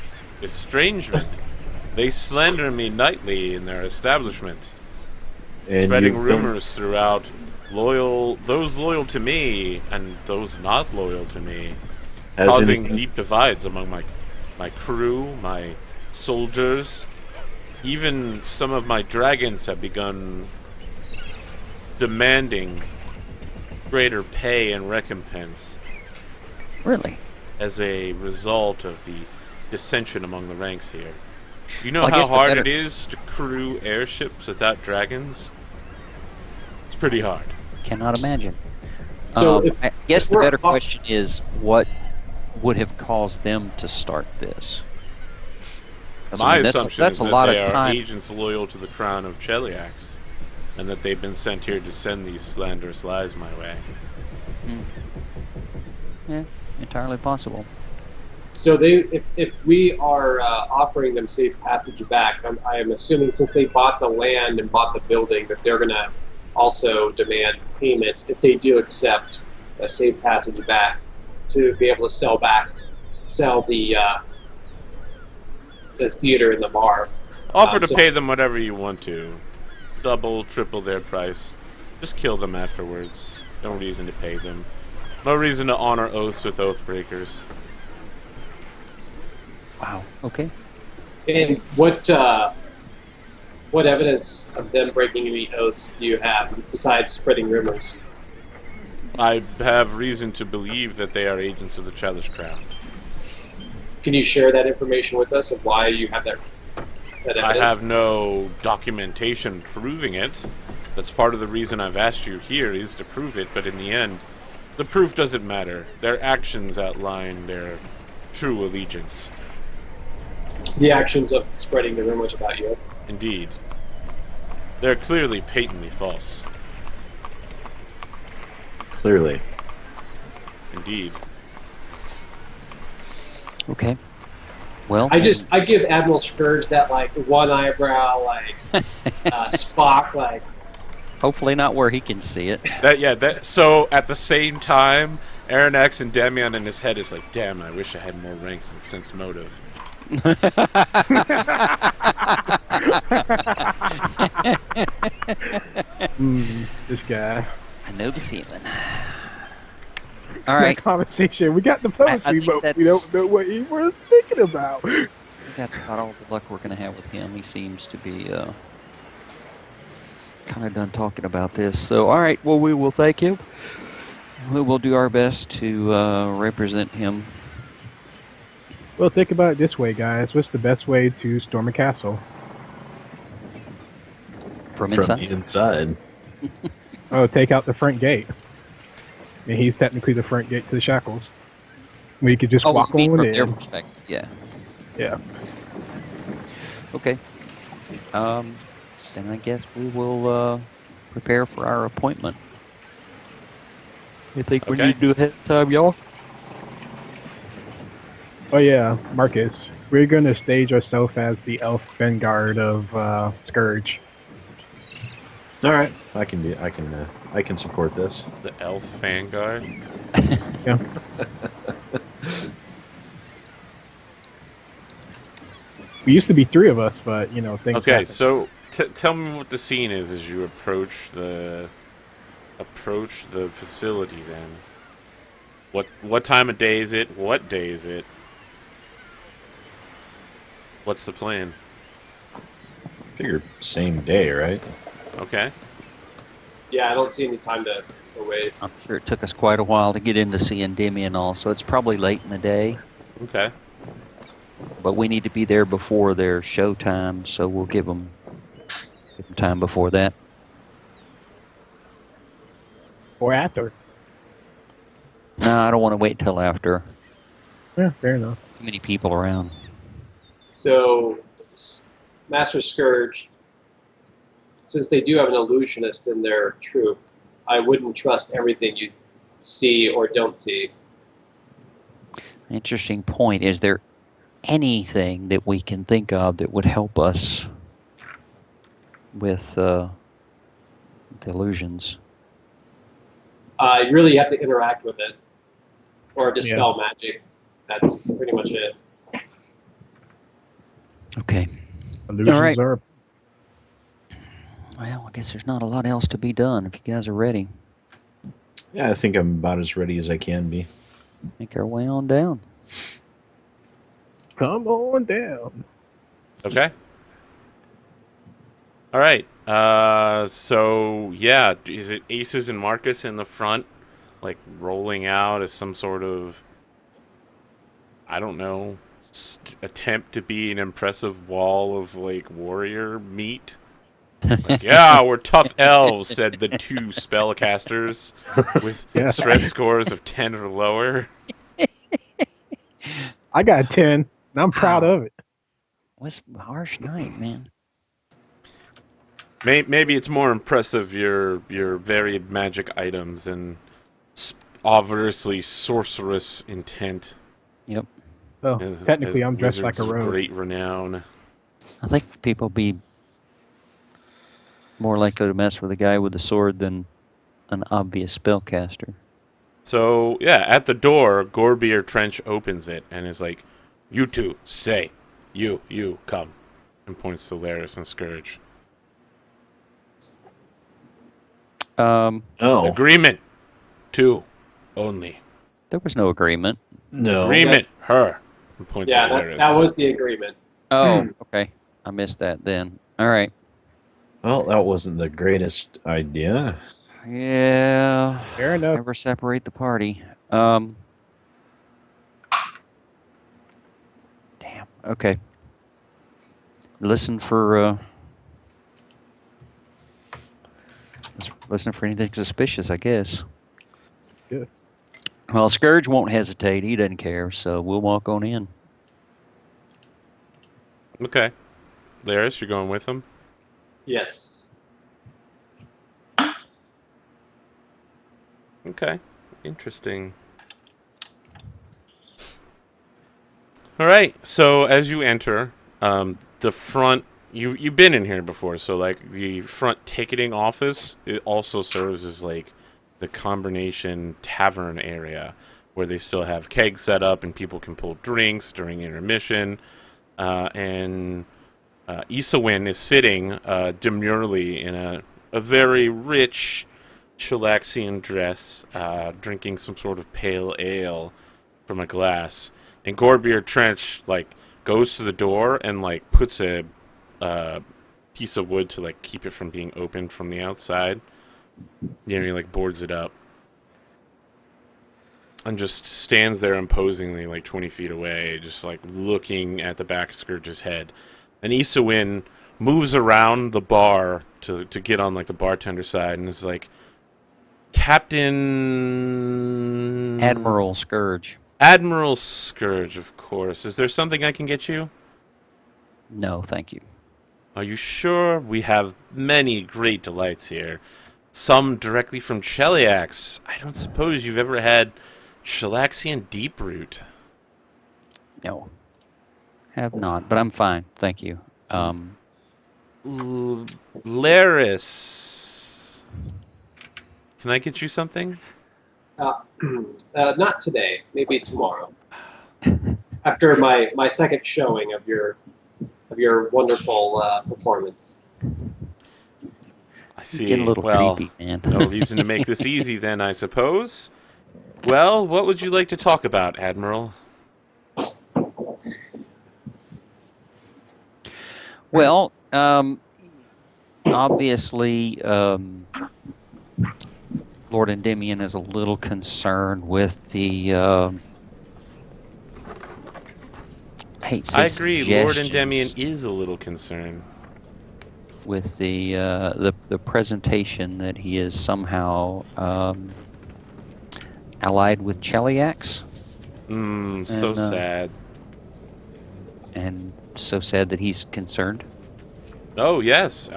Estrangement. They slander me nightly in their establishment, And spreading you've rumors throughout those loyal to me and those not loyal to me, Has causing anything- deep divides among my crew, my soldiers. Even some of my dragons have begun demanding greater pay and recompense Really? as a result of the dissension among the ranks here. You know Well, I how guess the hard better- it is to crew airships without dragons? It's pretty hard. Cannot imagine. So I guess if the we're better up- question is what would have caused them to start this? 'Cause, I My mean, assumption that's is a that lot they of are time. agents loyal to the crown of Cheliax, and that they've been sent here to send these slanderous lies my way. Yeah, entirely possible. So if we are offering them safe passage back, I am assuming since they bought the land and bought the building, that they're going to also demand payment if they do accept a safe passage back to be able to sell the theater and the bar. Offer to so- pay them whatever you want to. Double, triple their price. Just kill them afterwards. No reason to pay them. No reason to honor oaths with oath breakers. Wow. Okay. And what evidence of them breaking any oaths do you have besides spreading rumors? I have reason to believe that they are agents of the Chalice Crown. Can you share that information with us of why you have that evidence? I have no documentation proving it. That's part of the reason I've asked you here is to prove it, but in the end, the proof doesn't matter. Their actions outline their true allegiance. The actions of spreading the rumors about you. Indeed. They're clearly patently false. Clearly. Indeed. Okay. Well, I give Admiral Scourge that like one eyebrow, like Spock, like Hopefully not where he can see it. So at the same time, Aranex and Demian in his head is like, damn, I wish I had more ranks and sense motive. This guy. I know the feeling. All right. That conversation. We got the poetry, but we don't know what he was thinking about. That's about all the luck we're going to have with him. He seems to be kind of done talking about this. So, all right. Well, we will thank him. We will do our best to represent him. Well, think about it this way, guys. What's the best way to storm a castle? From inside? the inside. Oh, take out the front gate. And he's technically the front gate to the Shackles. We could just walk you mean on from in. their perspective. Yeah. Yeah. Okay. Then I guess we will prepare for our appointment. You think we need to do ahead of time, y'all? Oh yeah, Marcus. We're gonna stage ourselves as the elf vanguard of Scourge. All right, I can support this. The elf vanguard. Yeah. We used to be 3 of us, but you know things. Okay, happen. so tell me what the scene is as you approach the facility. Then, what time of day is it? What day is it? What's the plan? Figure same day, right? Okay. Yeah, I don't see any time to waste. I'm sure it took us quite a while to get into seeing Demi and all, so it's probably late in the day. Okay. But we need to be there before their show time, so we'll give them time before that. Or after. No, I don't want to wait till after. Yeah, fair enough. Too many people around. So, Master Scourge, since they do have an illusionist in their troop, I wouldn't trust everything you see or don't see. Interesting point. Is there anything that we can think of that would help us with the illusions? You really have to interact with it or dispel magic. That's pretty much it. Okay. Illusions All right. are. Well, I guess there's not a lot else to be done if you guys are ready. Yeah, I think I'm about as ready as I can be. Make our way on down. Come on down. Okay. All right. So yeah, is it Aces and Marcus in the front, like rolling out as some sort of, I don't know, attempt to be an impressive wall of like warrior meat? Like, yeah, we're tough elves, said the 2 spellcasters with strength scores of 10 or lower. I got a 10, and I'm proud of it. What's a harsh night, man? Maybe it's more impressive your varied magic items and obviously sorceress intent. Yep. Oh, technically, I'm dressed like a wizards of rogue. great renown. I think people be more likely to mess with a guy with a sword than an obvious spellcaster. So, yeah, at the door, Gorbier Trench opens it and is like, "You two, stay. You, come." And points to Laris and Scourge. Agreement. 2 only. There was no agreement. No. Agreement. Her. And points Yeah, at Laris. that was the agreement. Oh, okay. I missed that then. All right. Well, that wasn't the greatest idea. Yeah. Fair enough. Never separate the party. Damn. Okay. Listen for anything suspicious, I guess. Good. Well, Scourge won't hesitate. He doesn't care, so we'll walk on in. Okay. Laris, you're going with him? Yes. Okay. Interesting. All right. So as you enter, the front you've been in here before, so like the front ticketing office, it also serves as like the combination tavern area where they still have kegs set up and people can pull drinks during intermission. And Isawin is sitting demurely in a very rich Chilaxian dress, drinking some sort of pale ale from a glass. And Gorbeard Trench like goes to the door and like puts a piece of wood to like keep it from being opened from the outside. He like boards it up and just stands there imposingly like 20 feet away, just like looking at the back of Scourge's head. And Isawin moves around the bar to get on like the bartender side and is like, Captain Admiral Scourge. Admiral Scourge, of course. Is there something I can get you? No, thank you. Are you sure? We have many great delights here. Some directly from Cheliax. I don't suppose you've ever had Chilaxian deep root. No. Have not, but I'm fine, thank you. Laris. Can I get you something? Not today. Maybe tomorrow. After my second showing of your wonderful performance. I see. Getting a little creepy, man. No reason to make this easy then, I suppose. Well, what would you like to talk about, Admiral? Well, obviously, Lord Endymion is a little concerned with the. I agree. Lord Endymion is a little concerned with the presentation that he is somehow allied with Cheliax. So sad. And so sad that he's concerned. Oh, yes.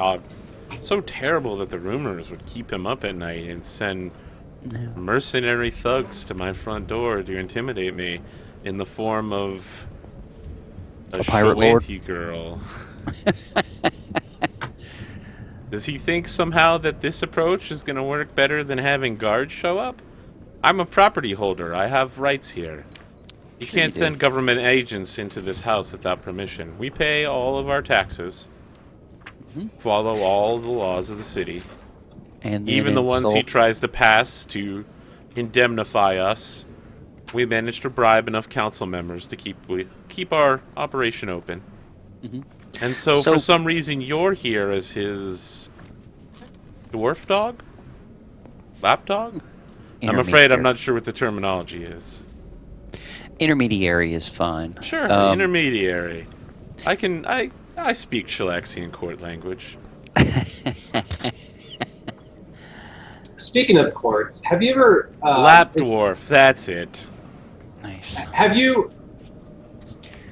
So terrible that the rumors would keep him up at night and send mercenary thugs to my front door to intimidate me in the form of a pirate lord girl. Does he think somehow that this approach is going to work better than having guards show up? I'm a property holder. I have rights here. You can't send government agents into this house without permission. We pay all of our taxes, follow all the laws of the city, and even the ones he tries to pass to indemnify us. We managed to bribe enough council members to keep our operation open. And so for some reason, you're here as his dwarf dog? Lapdog? I'm afraid I'm not sure what the terminology is. Intermediary is fine. Sure, intermediary. I speak Chilaxian court language. Speaking of courts, have you ever... Lap dwarf, that's it. Nice. Have you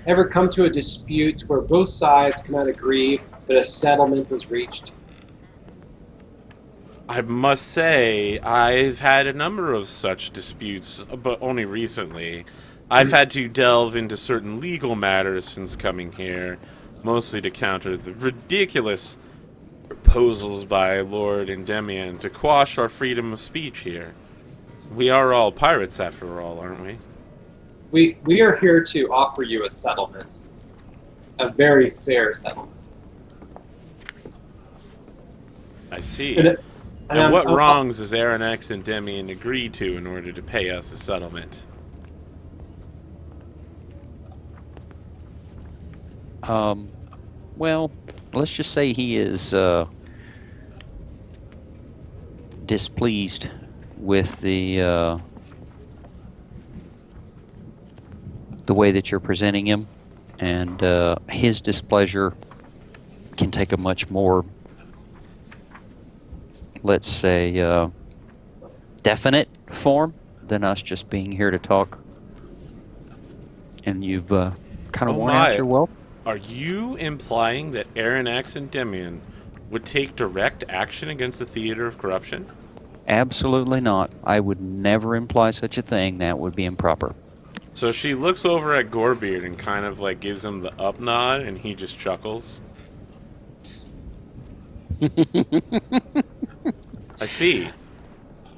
ever come to a dispute where both sides cannot agree, but a settlement is reached? I must say, I've had a number of such disputes, but only recently. I've had to delve into certain legal matters since coming here, mostly to counter the ridiculous proposals by Lord Endymion to quash our freedom of speech here. We are all pirates, after all, aren't we? We are here to offer you a settlement. A very fair settlement. I see. And what wrongs does Aranax Endymion agree to in order to pay us a settlement? Well, let's just say he is displeased with the way that you're presenting him, and his displeasure can take a much more, let's say, definite form than us just being here to talk. And you've kind of worn out your welcome. Are you implying that Aranax Endymion would take direct action against the Theater of Corruption? Absolutely not. I would never imply such a thing. That would be improper. So she looks over at Gorebeard and kind of like gives him the up nod, and he just chuckles. I see.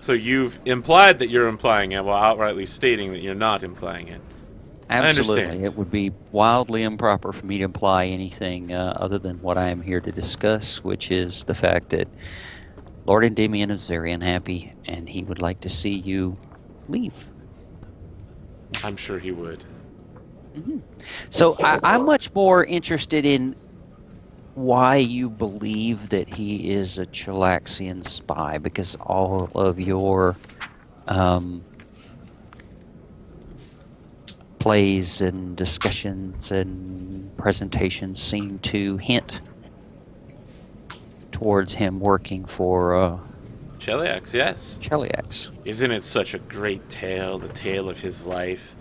So you've implied that you're implying it while outrightly stating that you're not implying it. Absolutely. understand. It would be wildly improper for me to imply anything other than what I am here to discuss, which is the fact that Lord Endymion is very unhappy, and he would like to see you leave. I'm sure he would. So I'm much more interested in why you believe that he is a Chilaxian spy, because all of your plays and discussions and presentations seem to hint towards him working for Cheliax, yes. Cheliax. Isn't it such a great tale, the tale of his life?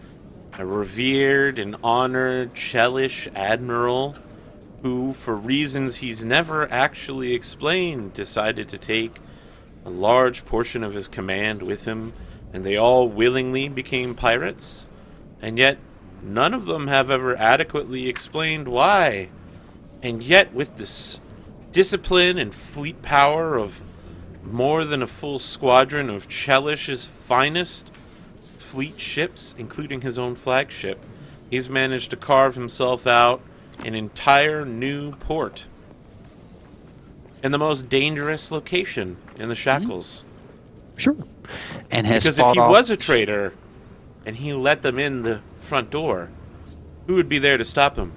A revered and honored Chelish admiral who, for reasons he's never actually explained, decided to take a large portion of his command with him, and they all willingly became pirates. And yet, none of them have ever adequately explained why. And yet, with this discipline and fleet power of more than a full squadron of Chelish's finest fleet ships, including his own flagship, he's managed to carve himself out an entire new port in the most dangerous location in the Shackles. Sure. And has Because if fought he off- was a traitor and he let them in the front door, who would be there to stop him?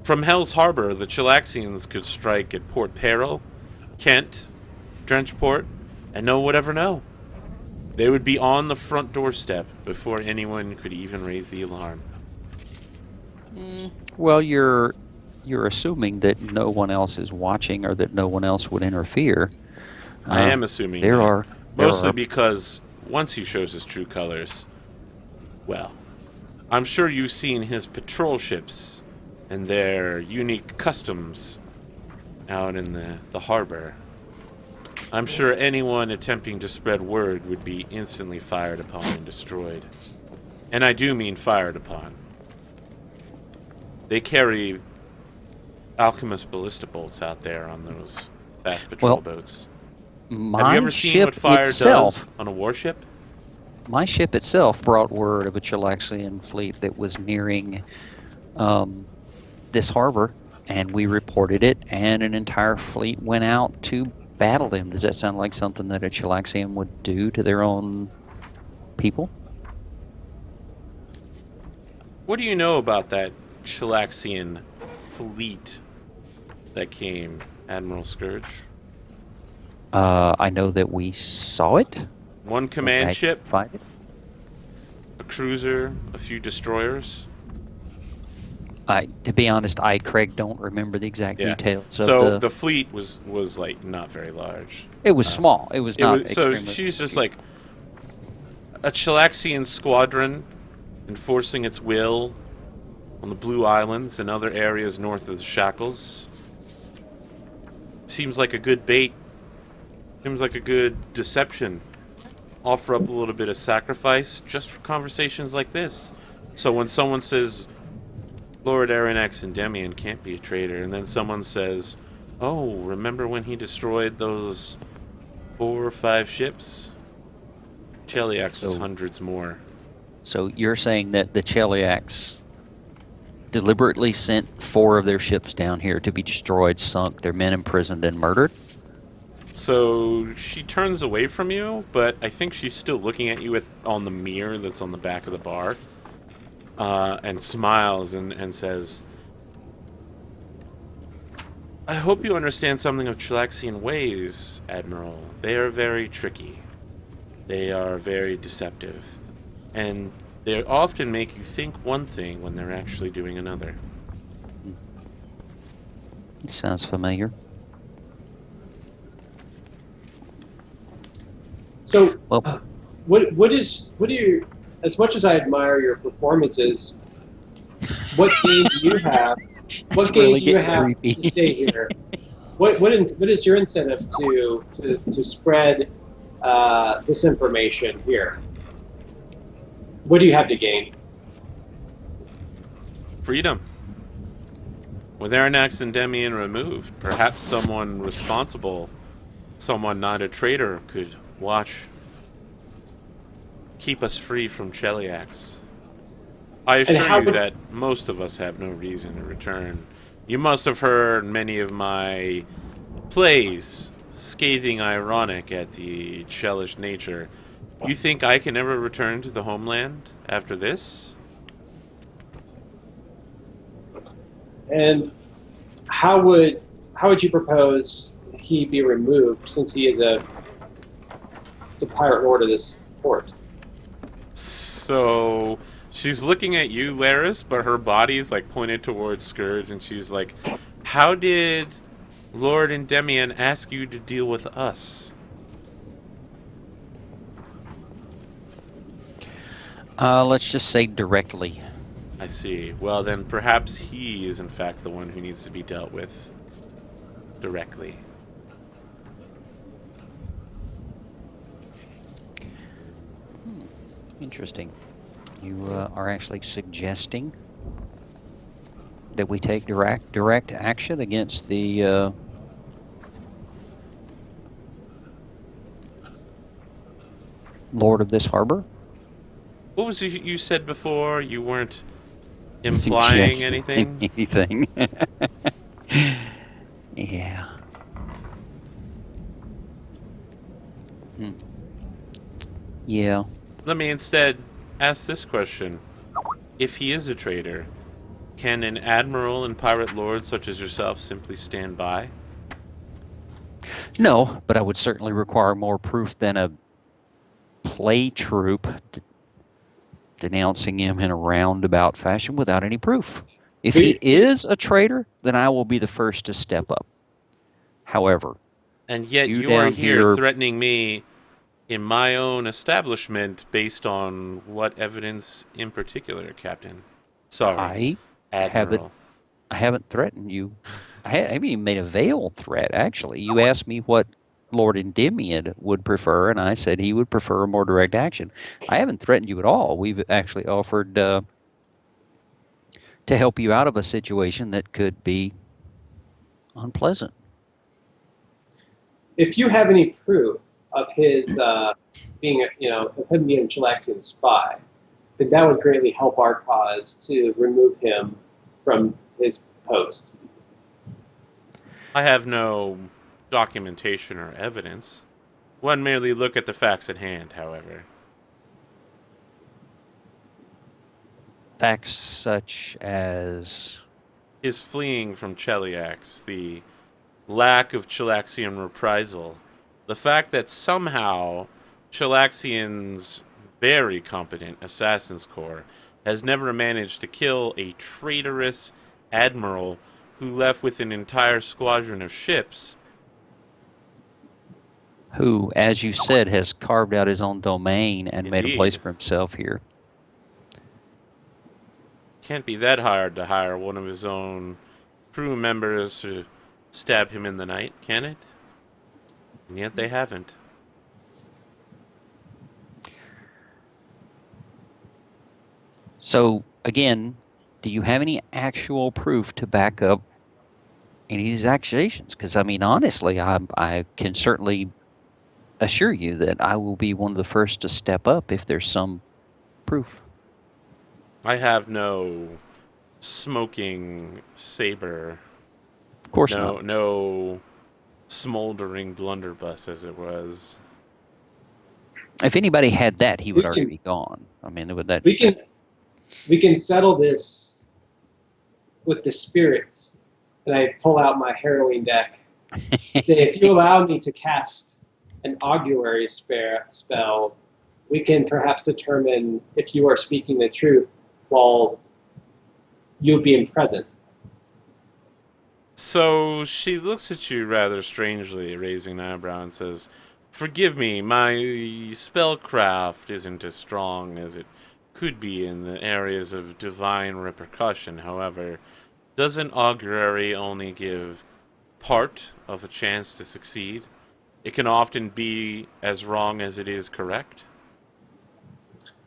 From Hell's Harbor, the Chilaxians could strike at Port Peril, Kent, Drenchport, and no one would ever know. They would be on the front doorstep before anyone could even raise the alarm. Well, you're assuming that no one else is watching or that no one else would interfere. I am assuming there that. are Mostly because once he shows his true colors, well, I'm sure you've seen his patrol ships and their unique customs out in the harbor. I'm sure anyone attempting to spread word would be instantly fired upon and destroyed. And I do mean fired upon. They carry alchemist ballista bolts out there on those fast patrol boats. Have you ever seen what fire does on a warship? My ship itself brought word of a Chilaxian fleet that was nearing this harbor, and we reported it, and an entire fleet went out to battle them. Does that sound like something that a Chilaxian would do to their own people? What do you know about that Chilaxian fleet that came, Admiral Scourge? I know that we saw it. One command ship, Find it. a cruiser, a few destroyers. To be honest, Craig, don't remember the exact details. So the fleet was like not very large. It was small. It was not extremely. So she's just like a Chilaxian squadron enforcing its will on the Blue Islands and other areas north of the Shackles. Seems like a good bait. Seems like a good deception. Offer up a little bit of sacrifice just for conversations like this. So when someone says, Lord Aranex Endymion can't be a traitor, and then someone says, oh, remember when he destroyed those 4 or 5 ships? Cheliax's hundreds more. So you're saying that the Cheliax deliberately sent 4 of their ships down here to be destroyed, sunk, their men imprisoned, and murdered? So she turns away from you, but I think she's still looking at you on the mirror that's on the back of the bar, and smiles and says, I hope you understand something of Chilaxian ways, Admiral. They are very tricky. They are very deceptive. And they often make you think one thing when they're actually doing another. It sounds familiar. So, Well, what do you? As much as I admire your performances, what game do you have? What game do you have to stay here? What is your incentive to spread this information here? What do you have to gain? Freedom. With Aranax and Demian removed, perhaps someone responsible, someone not a traitor, could keep us free from Cheliax. I assure you that most of us have no reason to return. You must have heard many of my plays, scathing ironic at the Chelish nature. You think I can ever return to the homeland after this? And how would you propose he be removed, since he is the pirate lord of this port? So she's looking at you, Laris, but her body's like pointed towards Scourge, and she's like, "How did Lord Endemian ask you to deal with us?" Let's just say directly. I see. Well, then perhaps he is in fact the one who needs to be dealt with directly. Interesting. You are actually suggesting that we take direct action against the Lord of this harbor? What was you said before? You weren't implying anything? Anything. Yeah. Yeah. Let me instead ask this question. If he is a traitor, can an admiral and pirate lord such as yourself simply stand by? No, but I would certainly require more proof than a play troop denouncing him in a roundabout fashion without any proof. If he is a traitor, then I will be the first to step up. However, and yet you are here threatening me in my own establishment based on what evidence in particular, Captain? Sorry, Admiral. I haven't threatened you. I haven't even made a veiled threat, actually. You asked me what Lord Endymion would prefer, and I said he would prefer more direct action. I haven't threatened you at all. We've actually offered to help you out of a situation that could be unpleasant. If you have any proof of his being, of him being a Chelaxian spy, then that would greatly help our cause to remove him from his post. I have no documentation or evidence. One merely look at the facts at hand, however. Facts such as his fleeing from Cheliax, the lack of Chelaxian reprisal, the fact that somehow Chelaxian's very competent Assassin's Corps has never managed to kill a traitorous admiral who left with an entire squadron of ships. Who, as you said, has carved out his own domain and Indeed. made a place for himself here. Can't be that hard to hire one of his own crew members to stab him in the night, can it? And yet they haven't. So, again, do you have any actual proof to back up any of these accusations? Because, I mean, honestly, I can certainly assure you that I will be one of the first to step up if there's some proof. I have no smoking saber. Of course not. No smoldering blunderbuss, as it was. If anybody had that, he would already be gone. I mean, would that? We can settle this with the spirits. And I pull out my harrowing deck and say, if you allow me to cast an augury spell, we can perhaps determine if you are speaking the truth while you being present. So she looks at you rather strangely, raising an eyebrow, and says, "Forgive me, my spellcraft isn't as strong as it could be in the areas of divine repercussion. However, doesn't augury only give part of a chance to succeed? It can often be as wrong as it is correct."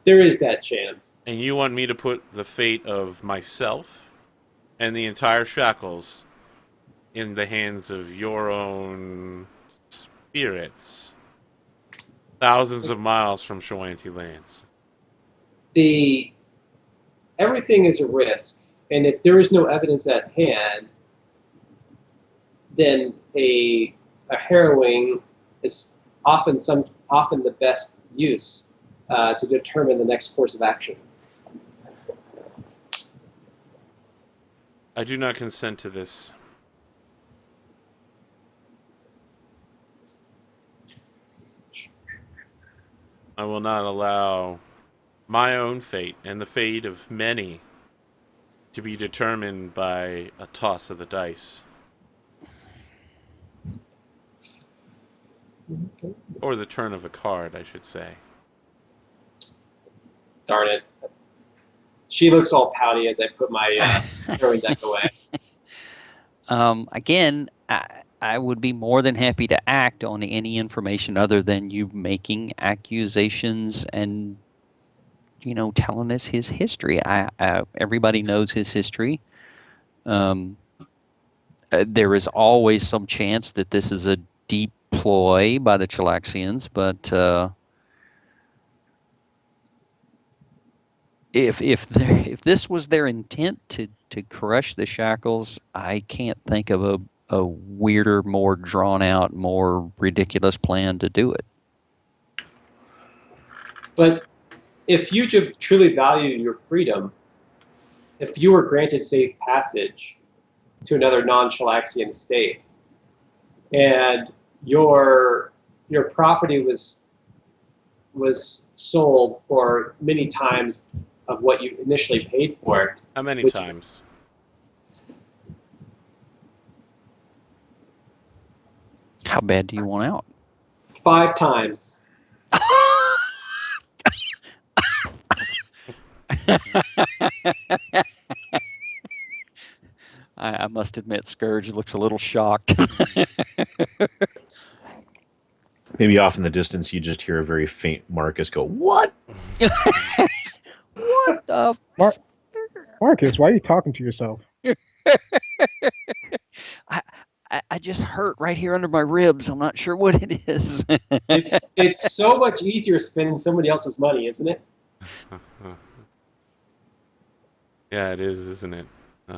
There is that chance. And you want me to put the fate of myself and the entire Shackles in the hands of your own spirits, thousands of miles from Shoanti lands. Everything is a risk, and if there is no evidence at hand, then a harrowing is often the best use to determine the next course of action. I do not consent to this. I will not allow my own fate and the fate of many to be determined by a toss of the dice. Okay. Or the turn of a card, I should say. Darn it. She looks all pouty as I put my throwing deck away. Again, I would be more than happy to act on any information other than you making accusations and, telling us his history. Everybody knows his history. There is always some chance that this is a deep ploy by the Chilaxians, but if this was their intent to crush the Shackles, I can't think of a weirder, more drawn out, more ridiculous plan to do it. But if you truly value your freedom, if you were granted safe passage to another non-Chilaxian state, and your property was sold for many times of what you initially paid for it. How many times? How bad do you want out? 5 times. I must admit, Scourge looks a little shocked. Maybe off in the distance, you just hear a very faint Marcus go, "What?" What the? Marcus, why are you talking to yourself? I just hurt right here under my ribs. I'm not sure what it is. It's so much easier spending somebody else's money, isn't it? Yeah, it is, isn't it? Do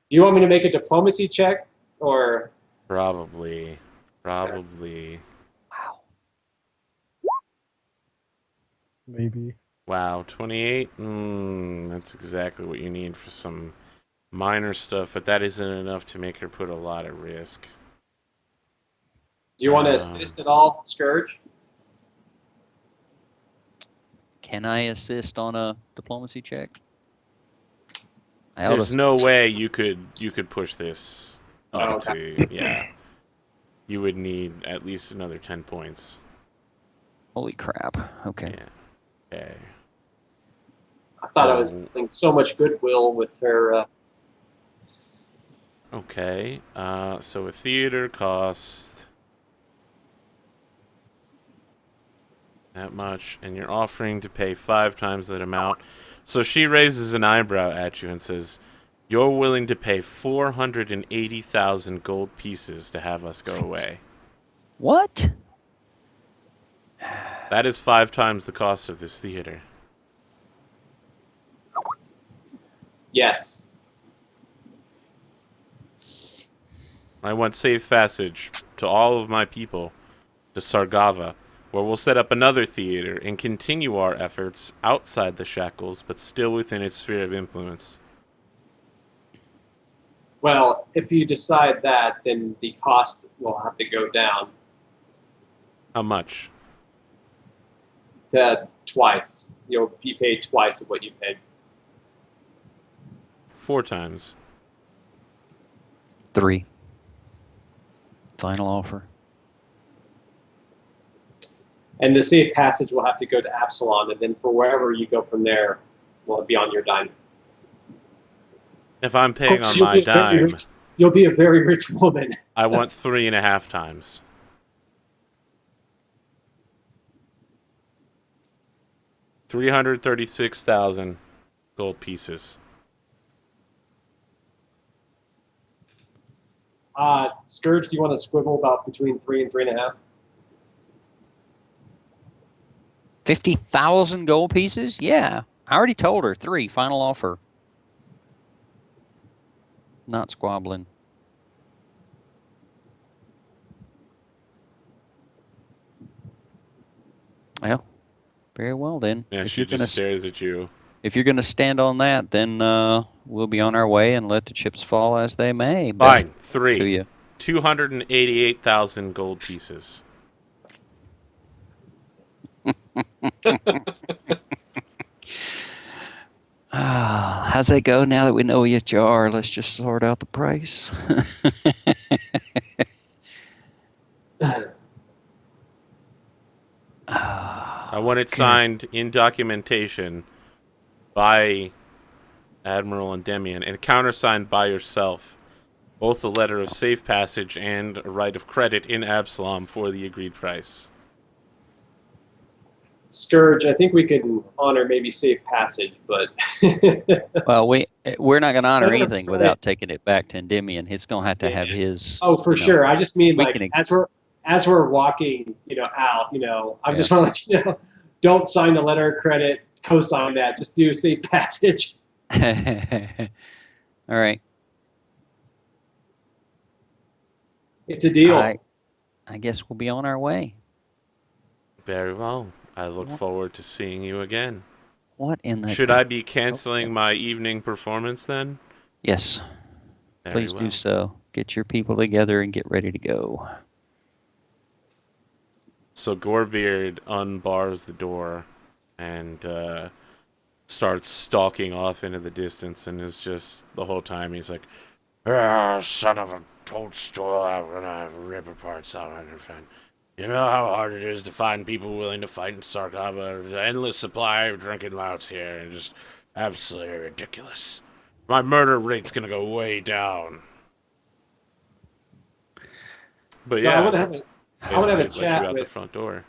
you want me to make a diplomacy check, or? Probably. Wow. Maybe. Wow, 28? That's exactly what you need for some minor stuff, but that isn't enough to make her put a lot at risk. Do you want to assist at all, Scourge? Can I assist on a diplomacy check? There's no way you could push this up okay. to, yeah. You would need at least another 10 points. Holy crap. Okay. Yeah. Okay. I thought I was building so much goodwill with her. Okay. So a theater costs that much, and you're offering to pay 5 times that amount. So she raises an eyebrow at you and says, "You're willing to pay 480,000 gold pieces to have us go away." What? That is 5 times the cost of this theater. Yes. I want safe passage to all of my people to Sargava, where we'll set up another theater and continue our efforts outside the Shackles, but still within its sphere of influence. Well, if you decide that, then the cost will have to go down How much? to twice. You'll be paid twice of what you paid. 4 times. 3. Final offer. And the safe passage will have to go to Absalom, and then for wherever you go from there, will be on your dime. If I'm paying on my dime, You'll be a very rich woman. I want 3.5 times. $336,000 gold pieces. Scourge, do you want to squibble about between 3 and 3.5? 50,000 gold pieces? Yeah. I already told her 3. Final offer. Not squabbling. Well, very well then. Yeah, If she you're gonna just stares at you. If you're going to stand on that, then we'll be on our way and let the chips fall as they may. Fine, Best to 3. you. 288,000 gold pieces. How's that go now that we know what you are? Let's just sort out the price. I want it signed in documentation by Admiral Endymion and countersigned by yourself. Both a letter of safe passage and a right of credit in Absalom for the agreed price. Scourge, I think we can honor maybe safe passage, but Well, we're not going to honor anything without taking it back to Endymion. He's going to have to have his. Oh, for sure. I just mean we like can- as we're walking, out, I just want to let you know, don't sign the letter of credit, co-sign that. Just do safe passage. All right. It's a deal. I guess we'll be on our way. Very well. I look forward to seeing you again. What in the... Should I be canceling my evening performance then? Yes. Very Please do well. so. Get your people together and get ready to go. So Gorebeard unbars the door and starts stalking off into the distance, and is just the whole time he's like, son of a toadstool, I'm gonna rip apart someone. You know how hard it is to find people willing to fight in Sarkava? There's an endless supply of drunken louts here, and just absolutely ridiculous. My murder rate's gonna go way down. But So yeah, I want to have a let chat you out the with. front door.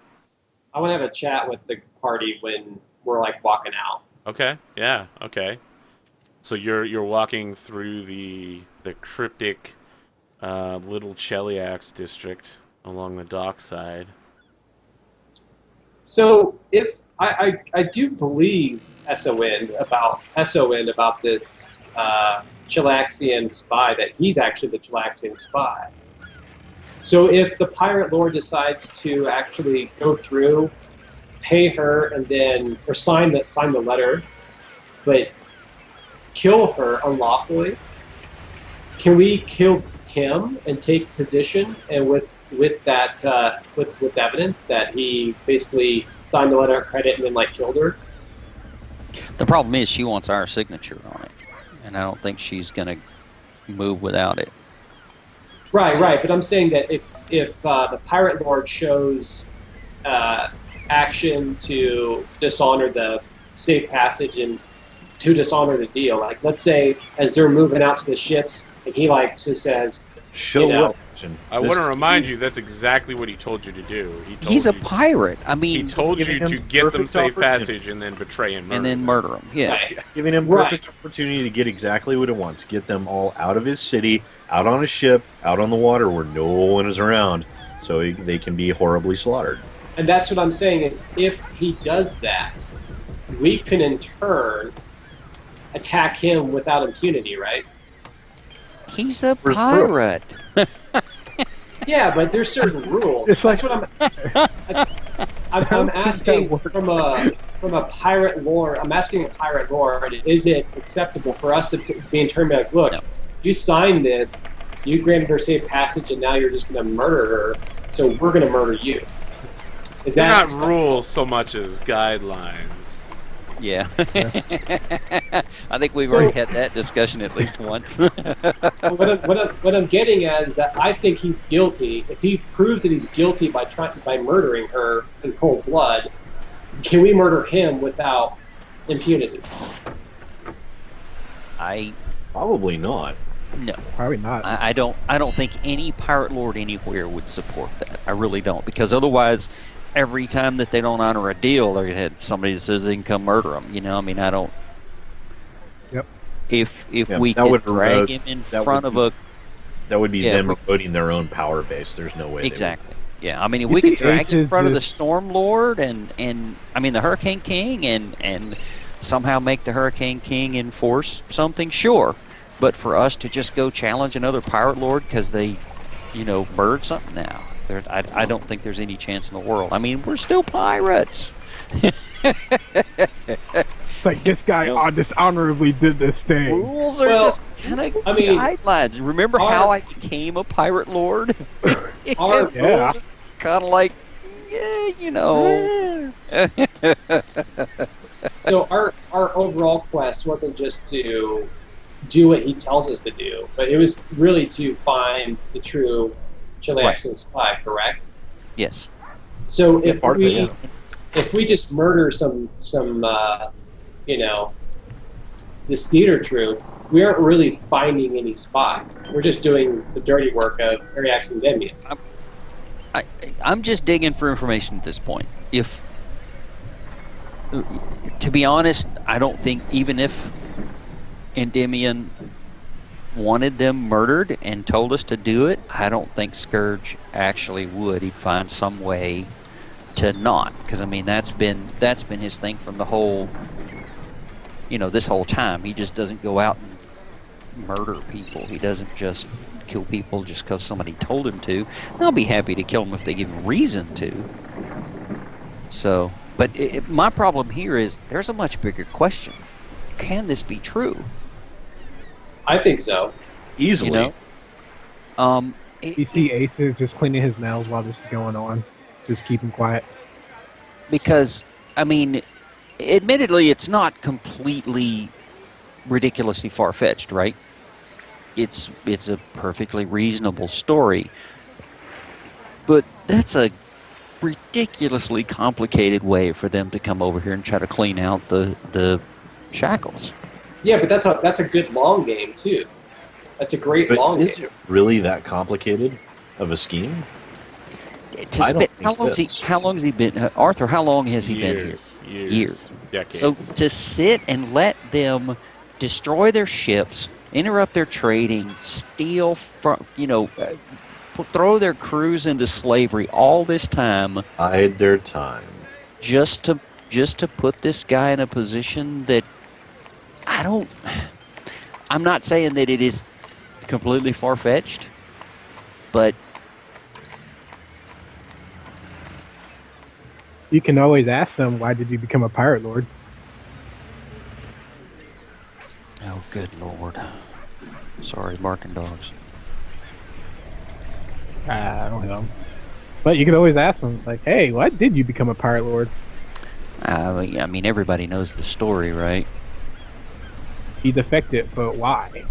I want to have a chat with the party when we're like walking out. Okay. Yeah. Okay. So you're walking through the cryptic Little Cheliax district along the dockside. So if I do believe SON about this Chilaxian spy, that he's actually the Chilaxian spy. So if the pirate lord decides to actually go through, pay her, and then or sign the letter, but kill her unlawfully, can we kill him and take position and with evidence that he basically signed the letter of credit and then killed her? The problem is she wants our signature on it, and I don't think she's going to move without it. Right. But I'm saying that if the pirate lord shows action to dishonor the safe passage and to dishonor the deal, like let's say as they're moving out to the ships, and he just says, Show what? I want to remind you that's exactly what he told you to do. He's a pirate. I mean, He told you to get them safe passage and then betray and murder and then them. murder him. Yeah. Right. It's giving him perfect opportunity to get exactly what he wants. Get them all out of his city, out on a ship, out on the water where no one is around, so they can be horribly slaughtered. And that's what I'm saying is if he does that, we can in turn attack him without impunity, right? He's a Where's pirate. Yeah, but there's certain rules. It's like- That's what I'm asking from a pirate lore. I'm asking a pirate lord, is it acceptable for us to be in turn like, look, No. you signed this, you granted her safe passage, and now you're just going to murder her, so we're going to murder you. Is They're that not acceptable? rules so much as guidelines. Yeah. I think we've So- already had that discussion at least once. What I'm getting at is that I think he's guilty. If he proves that he's guilty by murdering her in cold blood, can we murder him without impunity? Probably not. No. Probably not. I don't think any pirate lord anywhere would support that. I really don't, because otherwise, every time that they don't honor a deal, they had somebody that says they can come murder them. I mean, I don't. Yep. If Yeah, we that could would drag erode- him in that front would of a That would be Yeah, them we- eroding their own power base. There's no way. exactly. Yeah, I mean, if You we could see drag in Aces front of the is- Storm Lord and I mean the Hurricane King and somehow make the Hurricane King enforce something, sure. But for us to just go challenge another Pirate Lord because they, murdered something now, I don't think there's any chance in the world. I mean, we're still pirates. It's like this guy dishonorably did this thing. Rules are Well, just kind of I mean, guidelines. Remember how I became a Pirate Lord? Our- Yeah. Kind of like, So our overall quest wasn't just to do what he tells us to do, but it was really to find the true Chilean spy, correct? Yes. So if partly, yeah. if we just murder some this theater troupe, we aren't really finding any spies. We're just doing the dirty work of Ariax and Demian. I'm just digging for information at this point. To be honest, I don't think even if Endymion wanted them murdered and told us to do it, I don't think Scourge actually would. He'd find some way to not, because I mean that's been his thing from the whole, this whole time. He just doesn't go out and murder people. He doesn't just kill people just because somebody told him to. I'll be happy to kill them if they give him reason to. So, but my problem here is there's a much bigger question. Can this be true? I think so. Easily. You see Aces just cleaning his nails while this is going on. Just keep him quiet. Because, I mean, admittedly, it's not completely ridiculously far-fetched, right? It's a perfectly reasonable story. But that's a ridiculously complicated way for them to come over here and try to clean out the Shackles. Yeah, but that's a good long game too. That's a great But long is game. it really that complicated of a scheme? How long has he been? Arthur, how long has he been here? Years. Decades. So to sit and let them destroy their ships, interrupt their trading, steal from, throw their crews into slavery all this time, Bide their time. just to put this guy in a position that I'm not saying that it is completely far-fetched, but You can always ask them, why did you become a pirate lord? oh, good Lord. Sorry, barking dogs. I don't know. But you could always ask them, like, hey, why did you become a pirate lord? I mean, everybody knows the story, right? He defected, but why?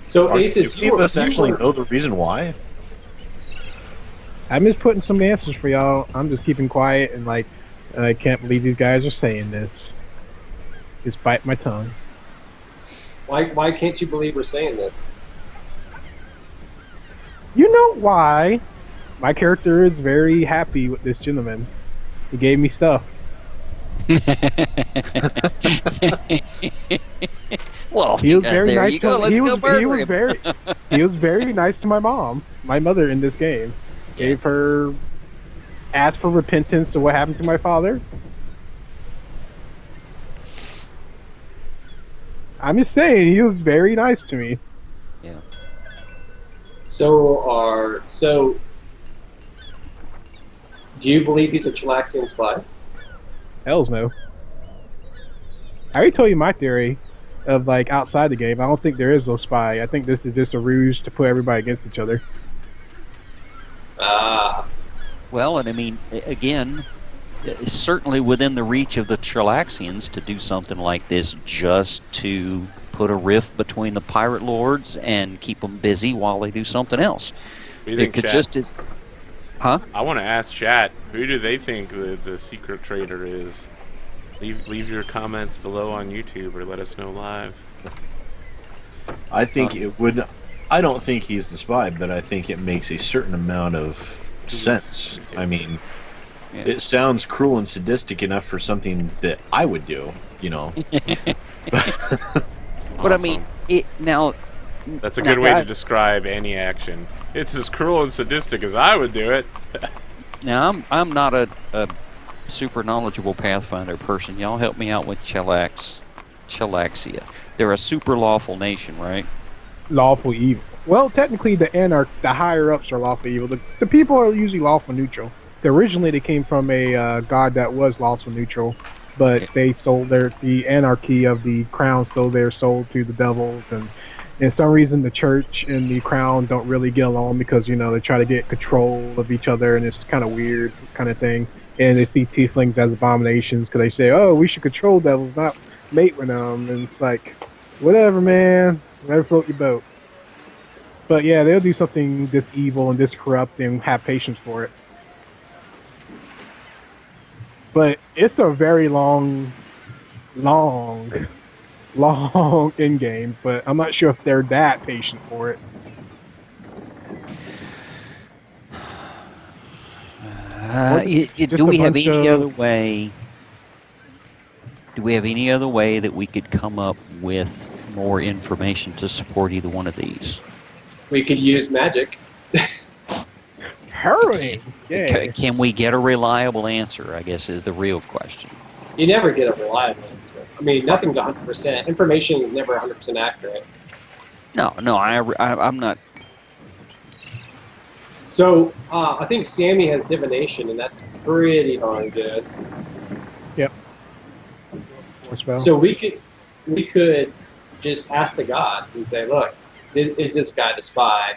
So Aces, Do any of us actually know the reason why? I'm just putting some answers for y'all. I'm just keeping quiet and like, I can't believe these guys are saying this. Just bite my tongue. Why can't you believe we're saying this? You know why? My character is very happy with this gentleman. He gave me stuff. Well, He was very there nice. you go. Let's go murder him. He was very nice to my mom, my mother in this game. Gave her, asked for repentance to what happened to my father. I'm just saying, he was very nice to me. Yeah. So do you believe he's a Chilaxian spy? Hells no. I already told you my theory of like outside the game. I don't think there is no spy. I think this is just a ruse to put everybody against each other. Ah. Well, and I mean, again, it's certainly within the reach of the Chilaxians to do something like this just to put a rift between the pirate lords and keep them busy while they do something else. It could just as... Huh? I want to ask chat, who do they think the secret traitor is? Leave your comments below on YouTube or let us know live. I think it would. I don't think he's the spy, but I think it makes a certain amount of sense. I mean, Yeah. It sounds cruel and sadistic enough for something that I would do, you know. But I mean, Awesome. That's a good way to describe any action. It's as cruel and sadistic as I would do it. Now, I'm not a super knowledgeable Pathfinder person. Y'all help me out with Chelaxia. They're a super lawful nation, right? Lawful evil. Well, technically, the higher ups are lawful evil. The people are usually lawful neutral. Originally, they came from a god that was lawful neutral, but they sold the anarchy of the crown sold their soul to the devils, and for some reason the church and the crown don't really get along because they try to get control of each other, and it's kind of weird kind of thing. And they see tieflings as abominations because they say, "Oh, we should control devils, not mate with them." And it's like, whatever, man. Never float your boat. But yeah, they'll do something this evil and this corrupt and have patience for it. But it's a very long end game, but I'm not sure if they're that patient for it. Do we have any other way? Do we have any other way that we could come up with more information to support either one of these? We could use magic. Hurry! Yeah. Can we get a reliable answer, I guess, is the real question. You never get a reliable answer. I mean, nothing's 100%. Information is never 100% accurate. No, I'm not. So, I think Sammy has divination, and that's pretty darn good. Yep. So we could just ask the gods and say, look, is this guy the spy?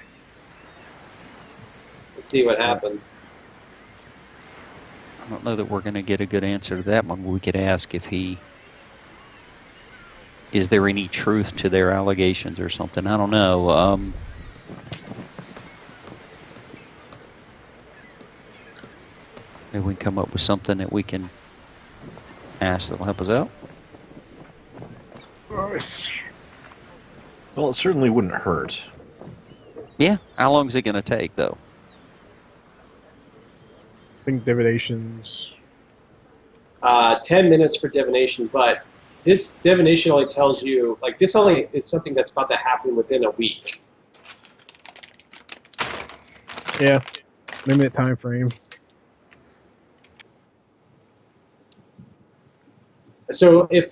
Let's see what happens. I don't know that we're going to get a good answer to that one. We could ask if is there any truth to their allegations or something? I don't know. Maybe we can come up with something that we can ask that will help us out. Well, it certainly wouldn't hurt. Yeah. How long is it going to take, though? I think divinations. 10 minutes for divination, but this divination only tells you, like, this only is something that's about to happen within a week. Yeah. Limited time frame. So can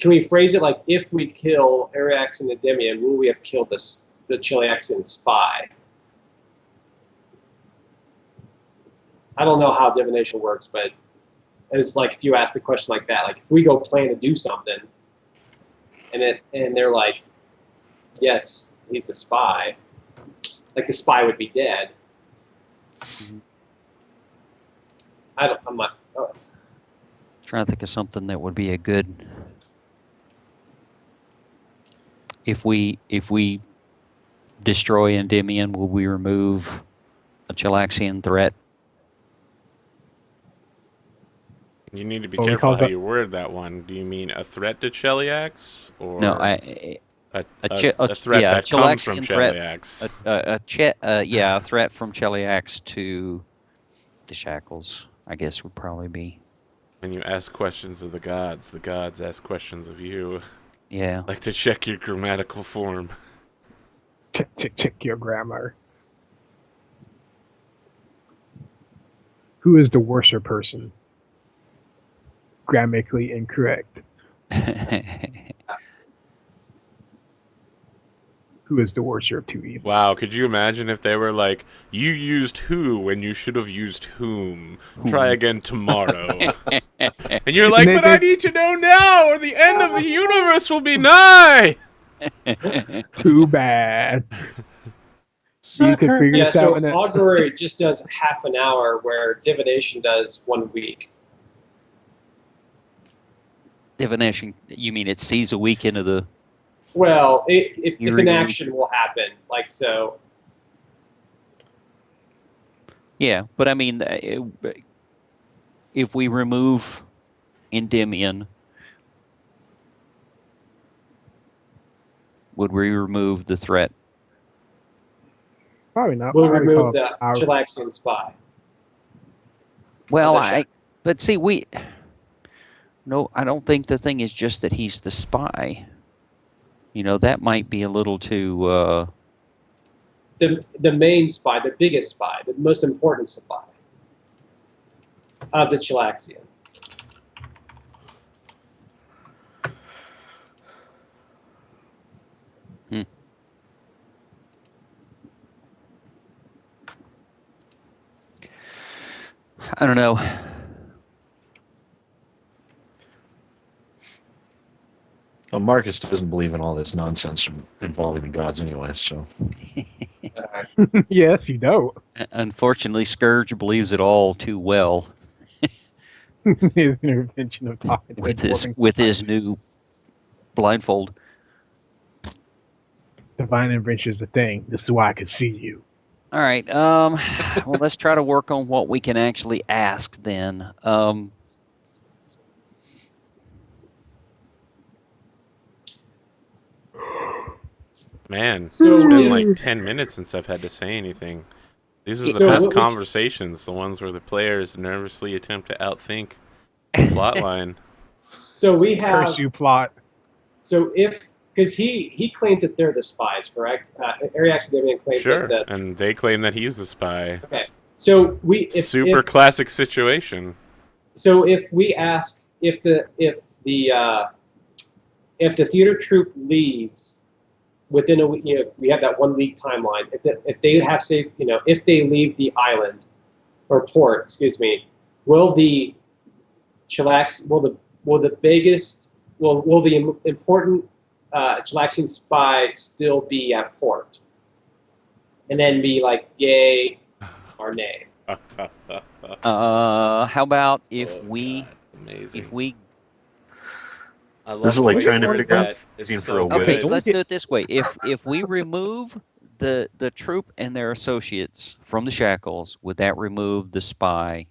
we phrase it like, if we kill Arax and Endymion, will we have killed the Chelaxian spy? I don't know how divination works, but it's like if you ask a question like that, like if we go plan to do something, and they're like, yes, he's the spy, like the spy would be dead. Mm-hmm. I'm not. Trying to think of something that would be a good. If we destroy Endymion, will we remove a Chelaxian threat? You need to be careful how you word that one. Do you mean a threat to Cheliax, or no? a threat that comes from Cheliax? A threat from Cheliax to the Shackles, I guess, would probably be. When you ask questions of the gods ask questions of you. Yeah. Like to check your grammatical form. Check your grammar. Who is the worser person? Grammatically incorrect. Who is the worser of two evils? Wow, could you imagine if they were like, you used who when you should have used whom? Try again tomorrow. And you're like, but I need to know now, or the end of the universe will be nigh! Too bad. So you could figure this out. So augury just does half an hour, where divination does 1 week. Divination, you mean it sees a week into the... Well, if an action will happen, like so. Yeah, but I mean, if we remove Endymion, would we remove the threat? Probably not. We'll Probably remove call the our- Chilaxian spy. Well, the but see, no, I don't think the thing is just that he's the spy. You know, that might be a little too. The main spy, the biggest spy, the most important spy of the Chilaxian. I don't know. Well, Marcus doesn't believe in all this nonsense involving the gods anyway, so. Yes, you don't. Unfortunately, Scourge believes it all too well His intervention of talking to with his new blindfold. divine intervention is the thing. This is why I could see you. All right. Well, let's try to work on what we can actually ask then. Man, So it's been if- like 10 minutes since I've had to say anything. These are the So best what would- conversations, the ones where the players nervously attempt to outthink the plotline. So we have. Curse you plot. So because he claims that they're the spies, correct? Ariax Davian claims Sure, that. and they claim that he's the spy. Okay. So Super classic situation. So if we ask if the theater troupe leaves within a week, we have that 1 week timeline. If they have safe, if they leave the island or port, excuse me, will the important Chilaxian spy still be at port? And then be like yay or nay. How about if Oh, we God, amazing. if we I love This is the like way trying to you word figure out that. It's scene so for a good. okay, Good. let's do it this way. If we remove the troop and their associates from the shackles, would that remove the spy,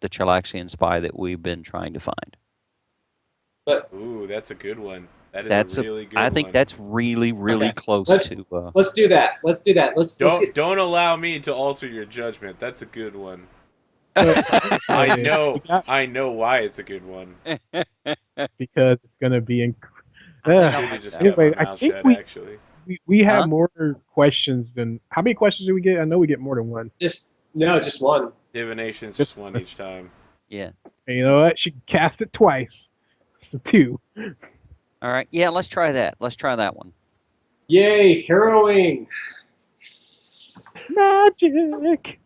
the Chilaxian spy that we've been trying to find? Ooh, that's a good one. That is That's a really good I think one. that's really Okay, close let's- to. Let's do that. Let's do that. Let's get, Don't allow me to alter your judgment. That's a good one. I I know why it's a good one. because it's gonna be. I I like should have just that. kept Anyway, my I mouth think shut, we- actually. We have Huh? more questions than how many questions do we get? I know we get more than one. just one. Divination's just one each time. Yeah. And you know what? She cast it twice. So 2. All right. Yeah. Let's try that. Let's try that one. Yay, harrowing. Magic.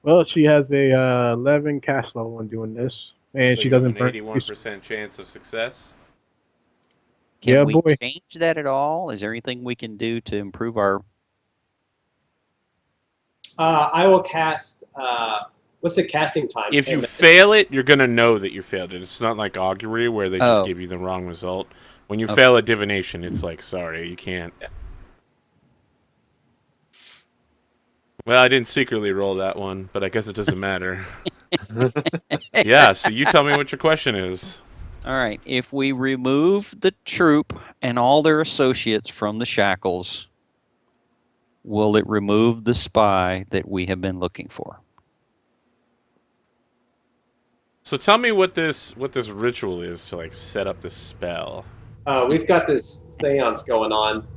Well, she has a 11 cast level when doing this, and So she you have doesn't an burn. 81% chance of success. Can Yeah, we boy. change that at all? Is there anything we can do to improve our? I will cast. What's the casting time? If 10 you minutes. fail it, you're gonna know that you failed it. It's not like augury where they just Oh. give you the wrong result. When you Okay. fail at divination, it's like, sorry, you can't. Well, I didn't secretly roll that one, but I guess it doesn't matter. Yeah, so you tell me what your question is. All right. If we remove the troop and all their associates from the shackles, will it remove the spy that we have been looking for? So tell me what this ritual is to like set up this spell. We've got this seance going on.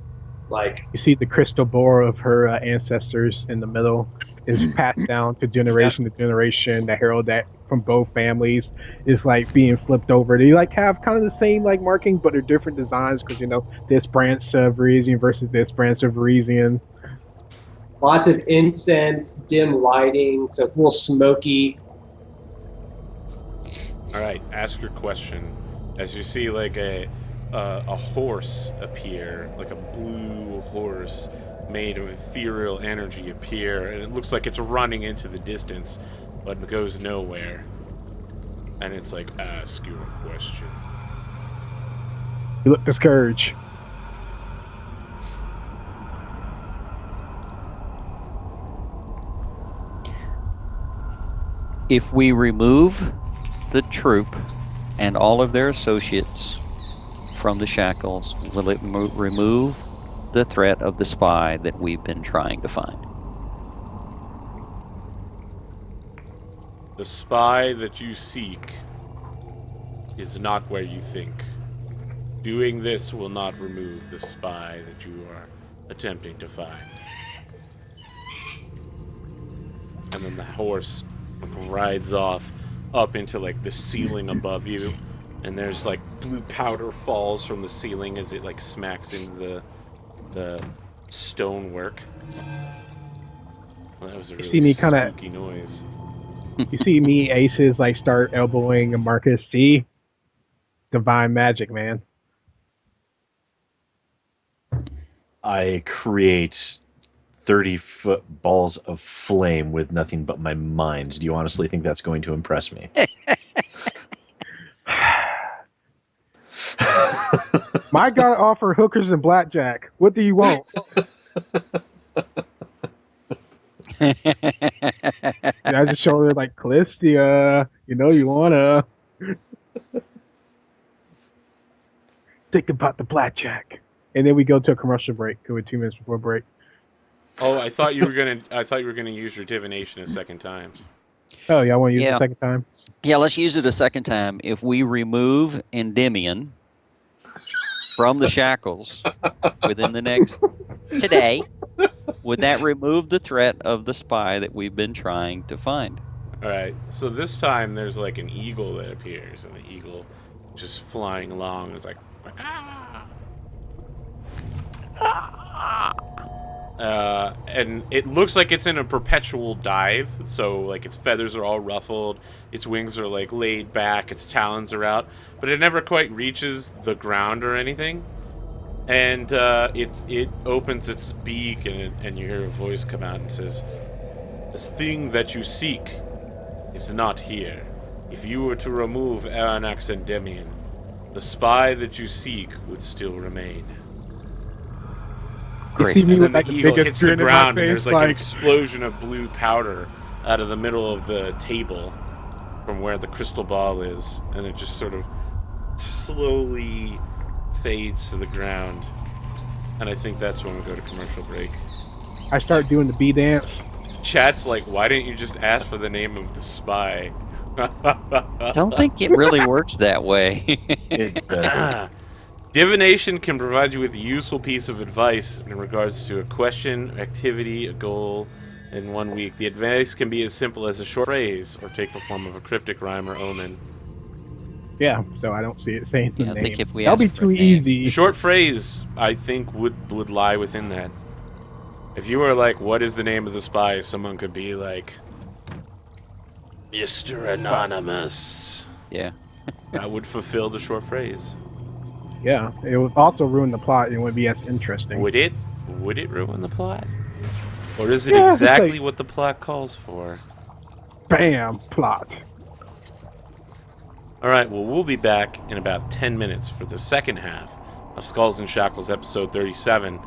Like, You see the crystal bore of her ancestors in the middle is passed down to generation to generation. The herald that from both families is like being flipped over. They like have kind of the same like markings, but they're different designs because this branch of Varisian versus this branch of Varisian. lots of incense, dim lighting, so it's a little smoky. All right, ask your question. As you see, like a horse appear, like a blue horse made of ethereal energy appear, and it looks like it's running into the distance, but it goes nowhere. And it's like, ask your question. You look discouraged. If we remove the troop and all of their associates from the shackles, will it remove the threat of the spy that we've been trying to find. The spy that you seek is not where you think. Doing this will not remove the spy that you are attempting to find. And then the horse rides off up into like the ceiling above you, and there's like blue powder falls from the ceiling as it like smacks into the stonework. Well, that was a really see me kinda- spooky noise. You see me, Aces, like start elbowing Marcus. See, divine magic, man. I create 30-foot balls of flame with nothing but my mind. Do you honestly think that's going to impress me? My God offer hookers and blackjack. What do you want? I just show her like Callistia. You know you wanna. Think about the blackjack. And then we go to a commercial break. We're 2 minutes before break. Oh, I thought you were gonna use your divination a second time. Oh, y'all want to use it a second time? Yeah, let's use it a second time. If we remove Endymion from the shackles within the next today, would that remove the threat of the spy that we've been trying to find? All right. So this time there's like an eagle that appears, and the eagle just flying along is like, and it looks like it's in a perpetual dive. So like its feathers are all ruffled, its wings are like laid back, its talons are out, but it never quite reaches the ground or anything. And it opens its beak, and you hear a voice come out and says, "This thing that you seek is not here. If you were to remove Aranax and Endymion, the spy that you seek would still remain." Great. You see me And then with, like, the the eagle biggest hits the grin in my ground, and face, there's like an explosion of blue powder out of the middle of the table from where the crystal ball is, and it just sort of slowly fades to the ground. And I think that's when we go to commercial break. I start doing the bee dance. Chat's like, why didn't you just ask for the name of the spy? I don't think it really works that way. It does. Divination can provide you with a useful piece of advice in regards to a question, activity, a goal in 1 week. The advice can be as simple as a short phrase or take the form of a cryptic rhyme or omen. Yeah, so I don't see it saying the Yeah, I name. think if we That'll be ask for too a name. easy. Short phrase, I think, would lie within that. If you were like, what is the name of the spy? Someone could be like, Mr. Anonymous. Yeah. That would fulfill the short phrase. Yeah, it would also ruin the plot. It wouldn't be as interesting. Would it? Would it ruin the plot? Or is it Yeah, it's exactly like- what the plot calls for? Bam, plot. Alright, well, we'll be back in about 10 minutes for the second half of Skulls and Shackles episode 37.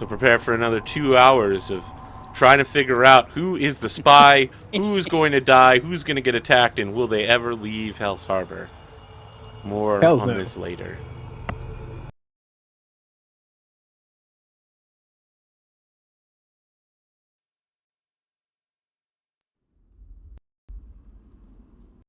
So prepare for another 2 hours of trying to figure out who is the spy, who's going to die, who's going to get attacked, and will they ever leave Hell's Harbor. More Hell on no. this later.